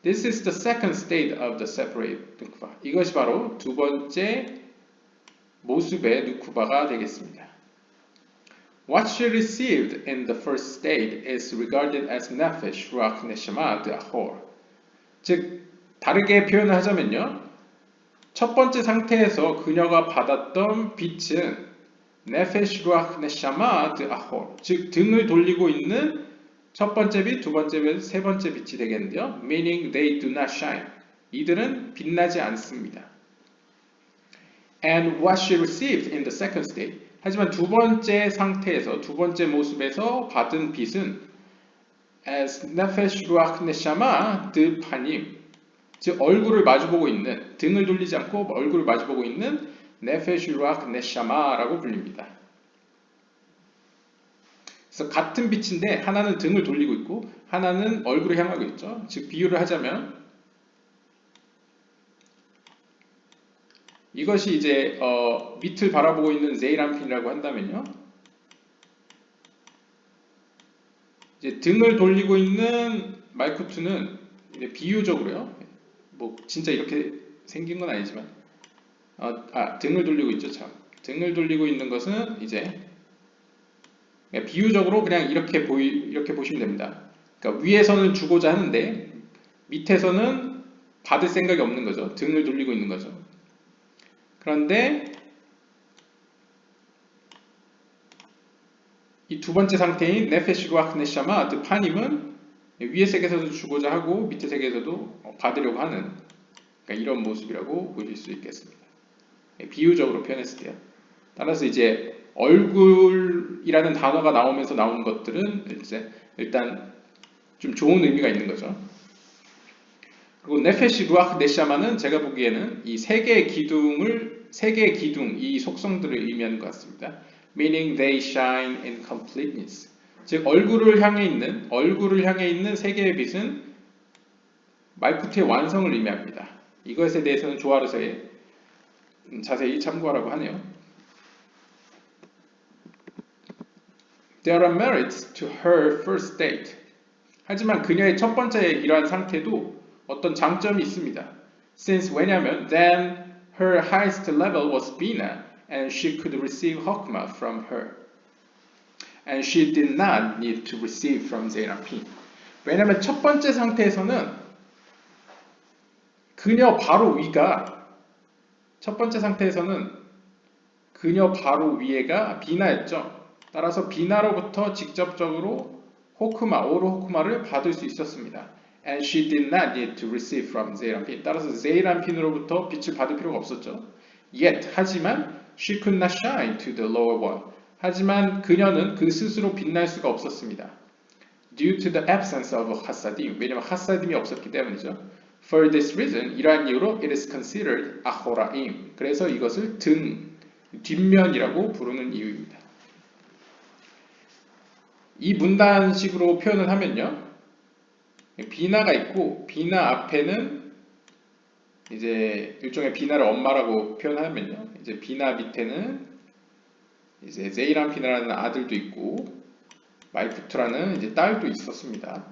This is the second state of the separate 누쿠바. 이것이 바로 두 번째 모습의 누쿠바가 되겠습니다. What she received in the first state is regarded as nefesh, ruach, neshama, ahor. 즉 다르게 표현을 하자면요, 첫 번째 상태에서 그녀가 받았던 빛은 nefesh, ruach, neshama, ahor. 즉 등을 돌리고 있는 첫 번째 빛, 두 번째 빛, 세 번째 빛이 되겠는데요. Meaning they do not shine. 이들은 빛나지 않습니다. And what she received in the second state. 하지만 두 번째 상태에서, 두 번째 모습에서 받은 빛은 as nefesh, ruach, neshama, 드파님. 즉 얼굴을 마주보고 있는, 등을 돌리지 않고 얼굴을 마주보고 있는 nefesh, ruach, neshama라고 불립니다. 그래서 같은 빛인데 하나는 등을 돌리고 있고 하나는 얼굴을 향하고 있죠. 즉 비유를 하자면 이것이 이제 밑을 바라보고 있는 제이란핀이라고 한다면요, 이제 등을 돌리고 있는 마이크2는 비유적으로요, 뭐 진짜 이렇게 생긴 건 아니지만 등을 돌리고 있죠. 참 등을 돌리고 있는 것은 이제 비유적으로 그냥 이렇게 보시면 됩니다. 그러니까 위에서는 주고자 하는데 밑에서는 받을 생각이 없는 거죠. 등을 돌리고 있는 거죠. 그런데 이 두 번째 상태인 네페시 루아흐 네샤마 드파님은 위의 세계에서도 주고자 하고 밑의 세계에서도 받으려고 하는, 그러니까 이런 모습이라고 보실 수 있겠습니다. 비유적으로 표현했을 때요. 따라서 이제 얼굴이라는 단어가 나오면서 나오는 것들은 이제 일단 좀 좋은 의미가 있는 거죠. 그리고 네페시 루아흐 네샤마는 제가 보기에는 이 세 개의 기둥, 이 속성들을 의미하는 것 같습니다. Meaning they shine in completeness. 즉 얼굴을 향해 있는 세 개의 빛은 마이크2의 완성을 의미합니다. 이것에 대해서는 조아르서에 자세히 참고하라고 하네요. There are merits to her first state. 하지만 그녀의 첫 번째 이러한 상태도 어떤 장점이 있습니다. Since 왜냐하면 then her highest level was Bina and she could receive Hokmah from her. And she did not need to receive from 제이란핀. 왜냐하면 첫 번째 상태에서는 그녀 바로 위에가 비나였죠. 따라서 비나로부터 직접적으로 오르 호크마를 받을 수 있었습니다. And she did not need to receive from 제이란핀. 따라서 제이란핀으로부터 빛을 받을 필요가 없었죠. Yet, 하지만 she could not shine to the lower one. 하지만 그녀는 그 스스로 빛날 수가 없었습니다. Due to the absence of 하사딤. 왜냐하면 하사딤이 없었기 때문이죠. For this reason, 이러한 이유로 it is considered 아호라임. 그래서 이것을 뒷면이라고 부르는 이유입니다. 이 문단식으로 표현을 하면요, 비나가 있고 비나 앞에는 이제 일종의 비나를 엄마라고 표현하면요. 이제 비나 밑에는 이제 제이람피나라는 아들도 있고 마이쿠트라는 이제 딸도 있었습니다.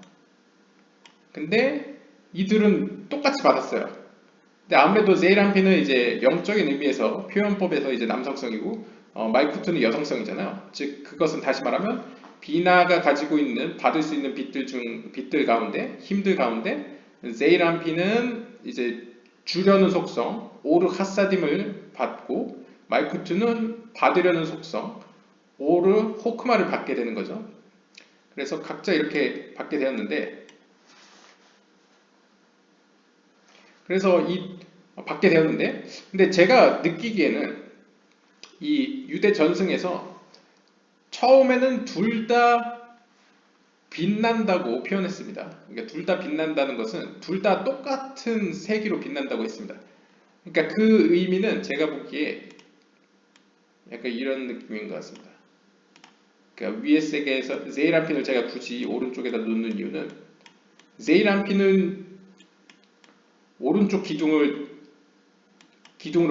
근데 이들은 똑같이 받았어요. 근데 아무래도 제이람피는 이제 영적인 의미에서 표현법에서 이제 남성성이고 마이쿠트는 여성성이잖아요. 즉 그것은 다시 말하면 비나가 가지고 있는 받을 수 있는 빛들 가운데 힘들 가운데 제이람피는 이제 주려는 속성 오르 하사딤을 받고 마이쿠트는 받으려는 속성 오르 호크마를 받게 되는 거죠. 그래서 각자 이렇게 받게 되었는데 받게 되었는데 근데 제가 느끼기에는 이 유대 전승에서 처음에는 둘 다 빛난다고 표현했습니다. 그러니까 둘 다 빛난다는 것은 둘 다 똑같은 세기로 빛난다고 했습니다. 그러니까 그 의미는 제가 보기에 약간 이런 느낌인 것 같습니다. 그러니까 위의 세계에서 제이람핀을 제가 굳이 오른쪽에다 놓는 이유는 제이람핀은 오른쪽 기둥으로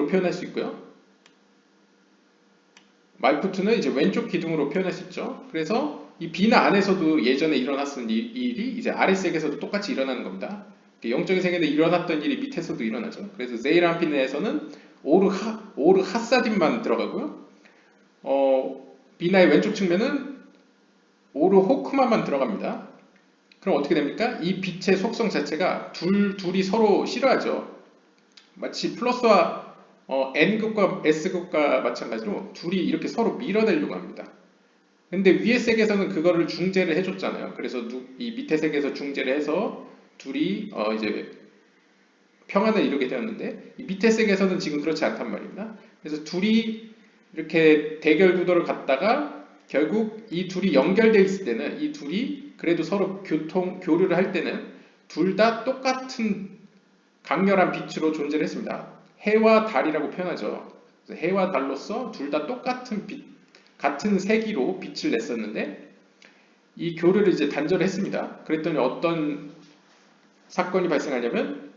표현할 수 있고요. 말쿠트는 이제 왼쪽 기둥으로 표현할 수 있죠. 그래서 이 비나 안에서도 예전에 일어났던 일이 이제 아랫세계에서도 똑같이 일어나는 겁니다. 영적인 세계에 일어났던 일이 밑에서도 일어나죠. 그래서 제이람핀에서는 오르 하사딘만 들어가고요. 비나의 왼쪽 측면은 오르 호크마만 들어갑니다. 그럼 어떻게 됩니까? 이 빛의 속성 자체가 둘이 서로 싫어하죠. 마치 플러스와 N극과 S극과 마찬가지로 둘이 이렇게 서로 밀어내려고 합니다. 근데 위의 세계에서는 그거를 중재를 해줬잖아요. 그래서 이 밑에 세계에서 중재를 해서 둘이 이제 평안을 이루게 되었는데 이 밑에 세계에서는 지금 그렇지 않단 말입니다. 그래서 둘이 이렇게 대결 구도를 갖다가 결국 이 둘이 연결되어 있을 때는 이 둘이 그래도 서로 교류를 할 때는 둘 다 똑같은 강렬한 빛으로 존재를 했습니다. 해와 달이라고 표현하죠. 해와 달로서 둘 다 똑같은 빛, 같은 세기로 빛을 냈었는데 이 교류를 이제 단절했습니다. 그랬더니 어떤 사건이 발생하냐면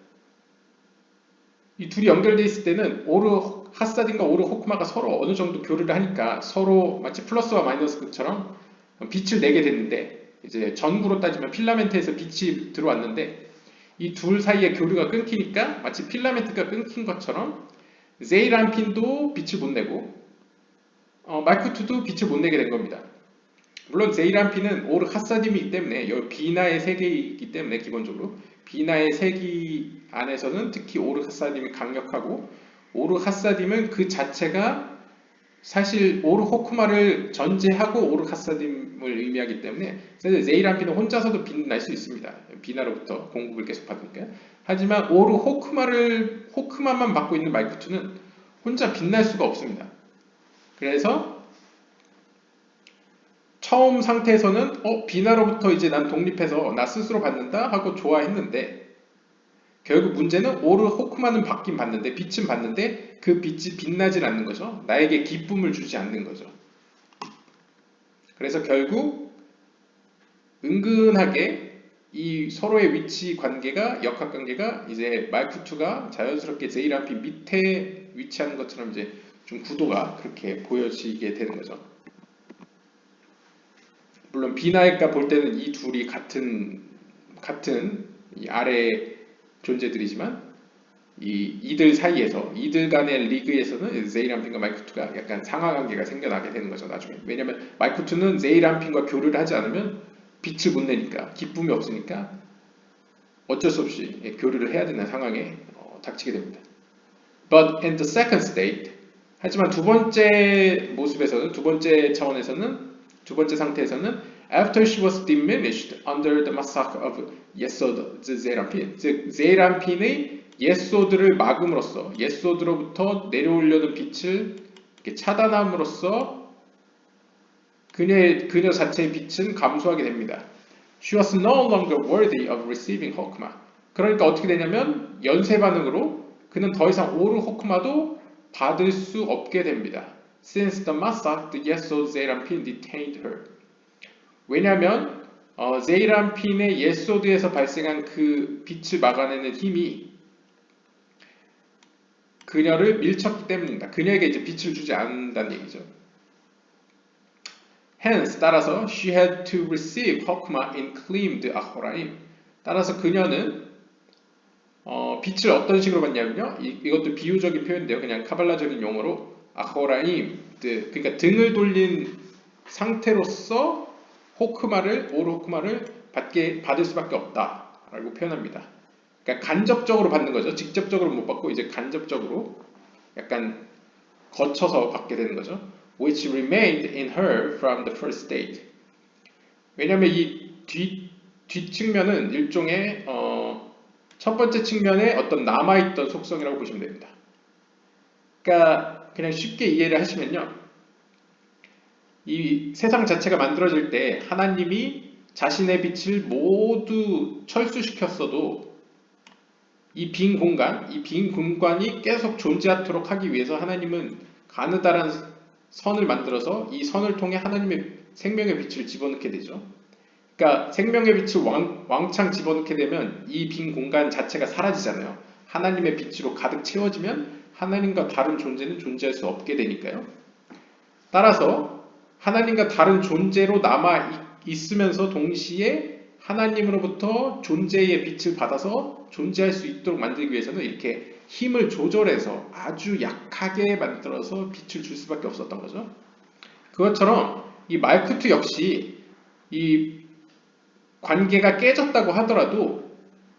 이 둘이 연결되어 있을 때는 오르 하사딘과 오르 호크마가 서로 어느 정도 교류를 하니까 서로 마치 플러스와 마이너스처럼 빛을 내게 됐는데 이제 전구로 따지면 필라멘트에서 빛이 들어왔는데 이 둘 사이의 교류가 끊기니까 마치 필라멘트가 끊긴 것처럼 제이람핀도 빛을 못 내고 말쿠트도 빛을 못 내게 된 겁니다. 물론 제이람핀은 오르 하사딤이기 때문에 여기 비나의 세계이기 때문에 기본적으로 비나의 세기 안에서는 특히 오르 하사딤이 강력하고 오르 하사딤은 그 자체가 사실 오르 호크마를 전제하고 오르 하사딤을 의미하기 때문에 사실 제이람핀은 혼자서도 빛날 수 있습니다. 비나로부터 공급을 계속 받으니까. 하지만 오르 호크마만 받고 있는 말쿠트는 혼자 빛날 수가 없습니다. 그래서 처음 상태에서는 비나로부터 이제 난 독립해서 나 스스로 받는다 하고 좋아했는데 결국 문제는 오르 호크마는 받긴 받는데 빛은 받는데 그 빛이 빛나질 않는 거죠. 나에게 기쁨을 주지 않는 거죠. 그래서 결국 은근하게 이 서로의 위치 관계가 역학관계가 이제 말쿠트가 자연스럽게 제이람핀 밑에 위치하는 것처럼 이제 좀 구도가 그렇게 보여지게 되는 거죠. 물론 비나일까 볼 때는 이 둘이 같은 이 아래 존재들이지만 이들 사이에서 이들 간의 리그에서는 제이람핀과 말쿠트가 약간 상하관계가 생겨나게 되는 거죠 나중에. 왜냐하면 말쿠트는 제이람핀과 교류를 하지 않으면 빛을 못 내니까 기쁨이 없으니까 어쩔 수 없이 교류를 해야 되는 상황에 닥치게 됩니다. But in the second state 하지만 두 번째 모습에서는 두 번째 상태에서는 after she was diminished under the massacre of Yesod, 제이람핀, 즉 제이람핀의 예소드를 막음으로써 예소드로부터 내려오려는 빛을 차단함으로써 그녀 자체의 빛은 감소하게 됩니다. She was no longer worthy of receiving Hokma. 그러니까 어떻게 되냐면 연쇄 반응으로 그는 더 이상 오르 호크마도 받을 수 없게 됩니다. Since the massacre, the Yesod Zeirampin detained her. 왜냐하면 제이람핀의 예소드에서 발생한 그 빛을 막아내는 힘이 그녀를 밀쳤기 때문입니다. 그녀에게 이제 빛을 주지 않는다는 얘기죠. Hence, 따라서 she had to receive Hokma in claimed Ahoraim. 따라서 그녀는 빛을 어떤 식으로 받냐면요. 이것도 비유적인 표현인데요. 그냥 카발라적인 용어로 아호라임, 그러니까 등을 돌린 상태로서 오르 호크마를 받을 수밖에 없다라고 표현합니다. 그러니까 간접적으로 받는 거죠. 직접적으로 못 받고 이제 간접적으로 약간 거쳐서 받게 되는 거죠. Which remained in her from the first date. 왜냐하면 이 뒷측면은 일종의 첫 번째 측면에 어떤 남아있던 속성이라고 보시면 됩니다. 그러니까 그냥 쉽게 이해를 하시면요. 이 세상 자체가 만들어질 때 하나님이 자신의 빛을 모두 철수시켰어도 이 빈 공간이 계속 존재하도록 하기 위해서 하나님은 가느다란 선을 만들어서 이 선을 통해 하나님의 생명의 빛을 집어넣게 되죠. 그러니까 생명의 빛을 왕창 집어넣게 되면 이 빈 공간 자체가 사라지잖아요. 하나님의 빛으로 가득 채워지면 하나님과 다른 존재는 존재할 수 없게 되니까요. 따라서 하나님과 다른 존재로 남아 있으면서 동시에 하나님으로부터 존재의 빛을 받아서 존재할 수 있도록 만들기 위해서는 이렇게 힘을 조절해서 아주 약하게 만들어서 빛을 줄 수밖에 없었던 거죠. 그것처럼 이 말쿠트 역시 이 관계가 깨졌다고 하더라도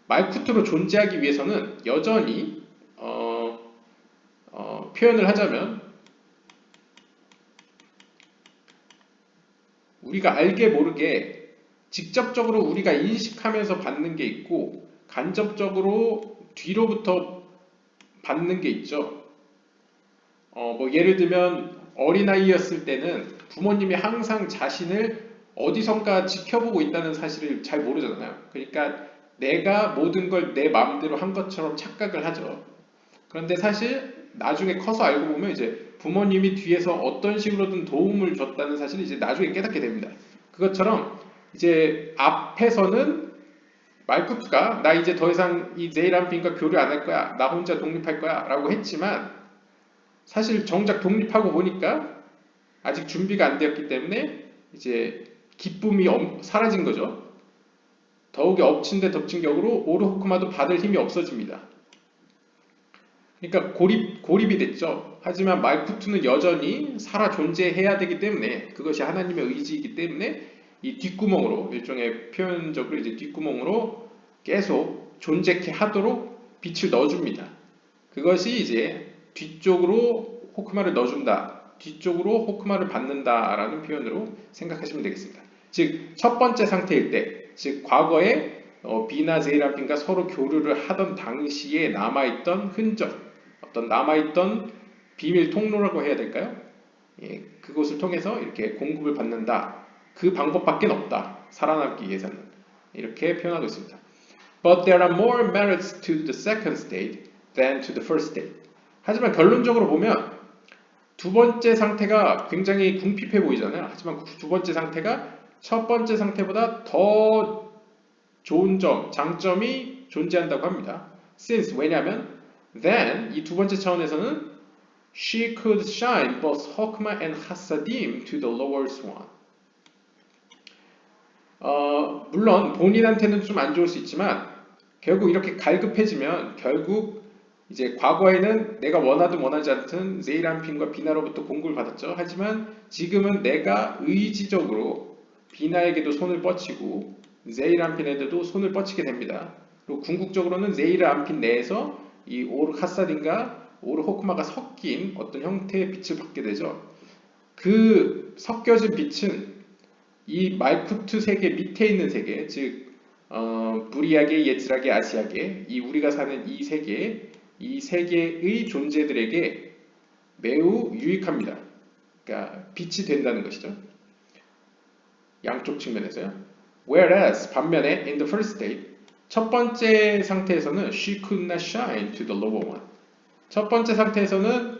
말쿠트로 존재하기 위해서는 여전히 표현을 하자면 우리가 알게 모르게 직접적으로 우리가 인식하면서 받는 게 있고 간접적으로 뒤로부터 받는 게 있죠. 뭐 예를 들면 어린아이였을 때는 부모님이 항상 자신을 어디선가 지켜보고 있다는 사실을 잘 모르잖아요. 그러니까 내가 모든 걸 내 마음대로 한 것처럼 착각을 하죠. 그런데 사실 나중에 커서 알고 보면 이제 부모님이 뒤에서 어떤 식으로든 도움을 줬다는 사실을 이제 나중에 깨닫게 됩니다. 그것처럼 이제 앞에서는 말쿠트가 나 이제 더 이상 이 제이람핀과 교류 안 할 거야. 나 혼자 독립할 거야. 라고 했지만 사실 정작 독립하고 보니까 아직 준비가 안 되었기 때문에 이제 기쁨이 사라진 거죠. 더욱이 엎친 데 덮친 격으로 오르호크마도 받을 힘이 없어집니다. 그러니까 고립이 됐죠. 하지만 말쿠트는 여전히 살아 존재해야 되기 때문에 그것이 하나님의 의지이기 때문에 이 뒷구멍으로 일종의 표현적으로 이제 뒷구멍으로 계속 존재케 하도록 빛을 넣어줍니다. 그것이 이제 뒤쪽으로 호크마를 넣어준다. 뒤쪽으로 호크마를 받는다라는 표현으로 생각하시면 되겠습니다. 즉, 첫 번째 상태일 때, 즉 과거에 비나 제이람핀과 서로 교류를 하던 당시에 남아있던 흔적, 어떤 남아있던 비밀 통로라고 해야 될까요? 예, 그것을 통해서 이렇게 공급을 받는다. 그 방법밖에 없다. 살아남기 위해서는. 이렇게 표현하고 있습니다. But there are more merits to the second state than to the first state. 하지만 결론적으로 보면 두 번째 상태가 굉장히 궁핍해 보이잖아요. 하지만 두 번째 상태가 첫 번째 상태보다 더 좋은 점, 장점이 존재한다고 합니다. Since, 왜냐하면 then, 이 두 번째 차원에서는 she could shine both Hokmah and Hasadim to the lower swan. 물론 본인한테는 좀 안 좋을 수 있지만 결국 이렇게 갈급해지면 결국 이제 과거에는 내가 원하든 원하지 않든 제이람핀과 비나로부터 공급을 받았죠. 하지만 지금은 내가 의지적으로 비나에게도 손을 뻗치고 제이람핀에게도 손을 뻗치게 됩니다. 그리고 궁극적으로는 제이람핀 내에서 이 오르 하사딘과 오르 호크마가 섞인 어떤 형태의 빛을 받게 되죠. 그 섞여진 빛은 이 말쿠트 세계 밑에 있는 세계, 즉 부리아계, 예츠라계, 아시아계, 이 우리가 사는 이 세계의 존재들에게 매우 유익합니다. 그러니까 빛이 된다는 것이죠. 양쪽 측면에서요. Whereas 반면에 in the first state 첫 번째 상태에서는 she could not shine to the lower one. 첫 번째 상태에서는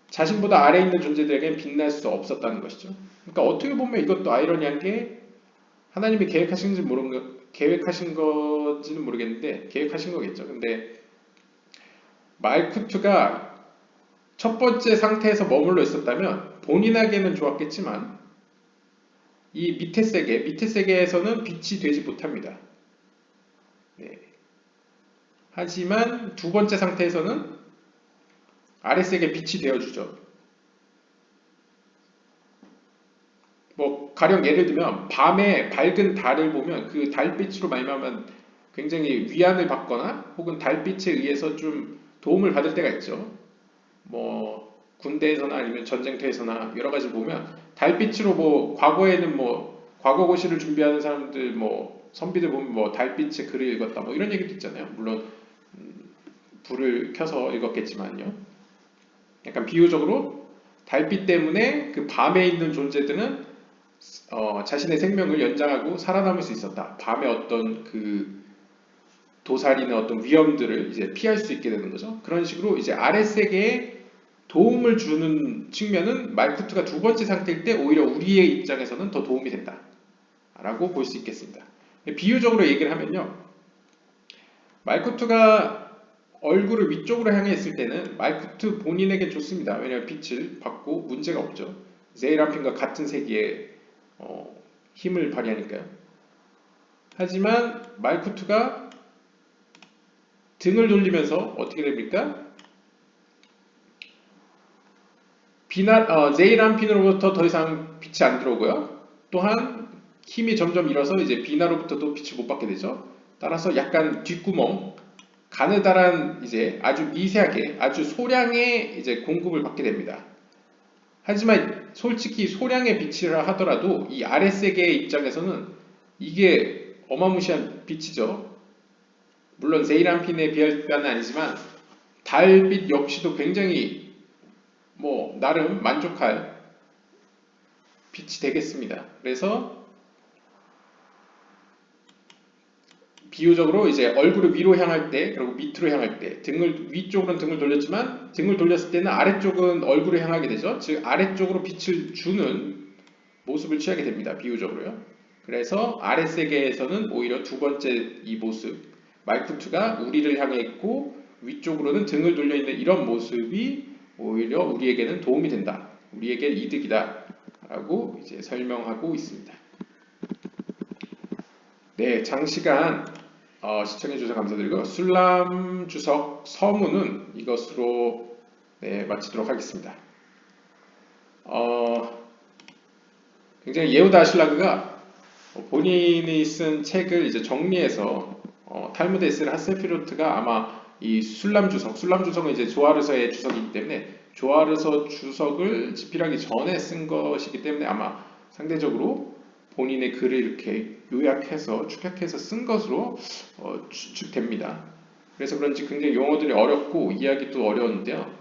자신보다 아래에 있는 존재들에게는 빛날 수 없었다는 것이죠. 그러니까 어떻게 보면 이것도 아이러니한 게 하나님이 계획하신 건지는 모르겠는데 계획하신 거겠죠. 근데 말쿠트가 첫 번째 상태에서 머물러 있었다면 본인에게는 좋았겠지만 이 밑에 세계에서는 빛이 되지 못합니다. 네. 하지만 두 번째 상태에서는 아래 세계 빛이 되어주죠. 뭐 가령 예를 들면 밤에 밝은 달을 보면 그 달빛으로 말미암아 굉장히 위안을 받거나 혹은 달빛에 의해서 좀 도움을 받을 때가 있죠. 뭐 군대에서나 아니면 전쟁터에서나 여러 가지 보면 달빛으로 뭐 과거에는 뭐 과거고시를 준비하는 사람들 뭐 선비들 보면 뭐 달빛에 글을 읽었다 뭐 이런 얘기도 있잖아요. 물론 불을 켜서 읽었겠지만요. 약간 비유적으로 달빛 때문에 그 밤에 있는 존재들은 자신의 생명을 연장하고 살아남을 수 있었다. 밤에 어떤 그 도살이나 어떤 위험들을 이제 피할 수 있게 되는 거죠. 그런 식으로 이제 아래 세계에 도움을 주는 측면은 말쿠트가 두 번째 상태일 때 오히려 우리의 입장에서는 더 도움이 된다. 라고 볼 수 있겠습니다. 비유적으로 얘기를 하면요. 말쿠트가 얼굴을 위쪽으로 향해 있을 때는 말쿠트 본인에게 좋습니다. 왜냐하면 빛을 받고 문제가 없죠. 세이라핀과 같은 세기에 힘을 발휘하니까요. 하지만 말쿠트가 등을 돌리면서 어떻게 됩니까? 제이람핀으로부터 더 이상 빛이 안 들어오고요. 또한 힘이 점점 일어서 이제 비나로부터도 빛을 못 받게 되죠. 따라서 약간 뒷구멍, 가느다란 이제 아주 미세하게 아주 소량의 이제 공급을 받게 됩니다. 하지만 솔직히 소량의 빛이라 하더라도 이 아래 세계의 입장에서는 이게 어마무시한 빛이죠. 물론 세이람핀에 비할 바는 아니지만 달빛 역시도 굉장히 뭐 나름 만족할 빛이 되겠습니다. 그래서 비유적으로 이제 얼굴을 위로 향할 때 그리고 밑으로 향할 때 위쪽으로는 등을 돌렸지만 등을 돌렸을 때는 아래쪽은 얼굴을 향하게 되죠. 즉 아래쪽으로 빛을 주는 모습을 취하게 됩니다. 비유적으로요. 그래서 아래 세계에서는 오히려 두 번째 이 모습 말쿠트가 우리를 향해 있고 위쪽으로는 등을 돌려 있는 이런 모습이 오히려 우리에게는 도움이 된다. 우리에게 이득이다. 라고 이제 설명하고 있습니다. 네, 장시간 시청해주셔서 감사드리고 술람 주석 서문은 이것으로 네, 마치도록 하겠습니다. 굉장히 예후다 아실라그가 본인이 쓴 책을 이제 정리해서 탈무드 에스라 하세피로트가 아마 이 술람 주석은 이제 조아르서의 주석이기 때문에 조아르서 주석을 집필하기 전에 쓴 것이기 때문에 아마 상대적으로 본인의 글을 이렇게 요약해서 축약해서 쓴 것으로 추측됩니다. 그래서 그런지 굉장히 용어들이 어렵고 이해하기도 어려운데요.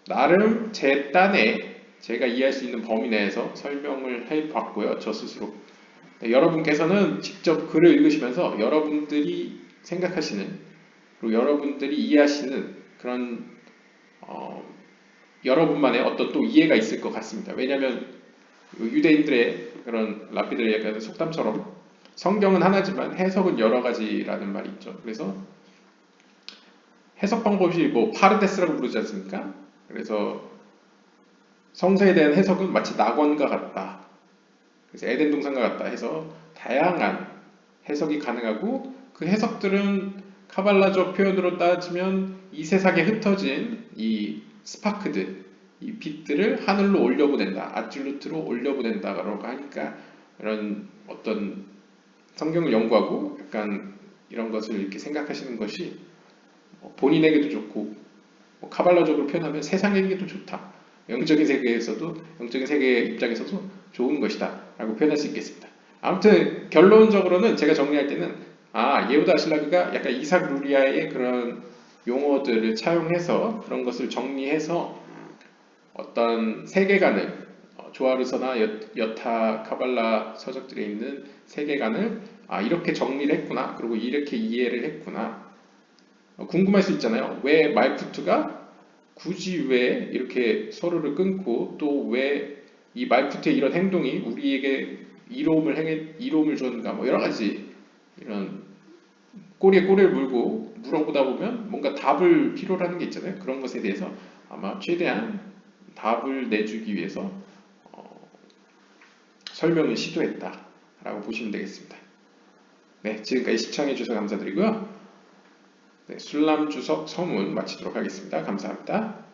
나름 제 딴에 제가 이해할 수 있는 범위 내에서 설명을 해봤고요. 저 스스로. 네, 여러분께서는 직접 글을 읽으시면서 여러분들이 생각하시는 그리고 여러분들이 이해하시는 그런 여러분만의 어떤 또 이해가 있을 것 같습니다. 왜냐하면 유대인들의 그런 랍비들의 약간 속담처럼 성경은 하나지만 해석은 여러 가지라는 말이 있죠. 그래서 해석 방법이 뭐 파르데스라고 부르지 않습니까? 그래서 성서에 대한 해석은 마치 낙원과 같다. 그래서 에덴 동산과 같다 해서 다양한 해석이 가능하고 그 해석들은 카발라적 표현으로 따지면 이 세상에 흩어진 이 스파크들, 이 빛들을 하늘로 올려보낸다, 아줄루트로 올려보낸다라고 하니까 이런 어떤 성경을 연구하고 약간 이런 것을 이렇게 생각하시는 것이 본인에게도 좋고 카발라적으로 표현하면 세상에게도 좋다. 영적인 세계의 입장에서도 좋은 것이다 라고 표현할 수 있겠습니다. 아무튼 결론적으로는 제가 정리할 때는 예후다 아실라그가 약간 이삭 루리아의 그런 용어들을 차용해서 그런 것을 정리해서 어떤 세계관을 조아르서나 여타 카발라 서적들에 있는 세계관을 이렇게 정리를 했구나 그리고 이렇게 이해를 했구나 궁금할 수 있잖아요. 왜 말쿠트가 굳이 왜 이렇게 서로를 끊고 또 왜 이 말쿠트의 이런 행동이 우리에게 이로움을 줬는가 뭐 여러 가지 이런 꼬리에 꼬리를 물고 물어보다 보면 뭔가 답을 필요로 하는 게 있잖아요. 그런 것에 대해서 아마 최대한 답을 내주기 위해서 설명을 시도했다라고 보시면 되겠습니다. 네, 지금까지 시청해 주셔서 감사드리고요. 네, 술람주석 서문 마치도록 하겠습니다. 감사합니다.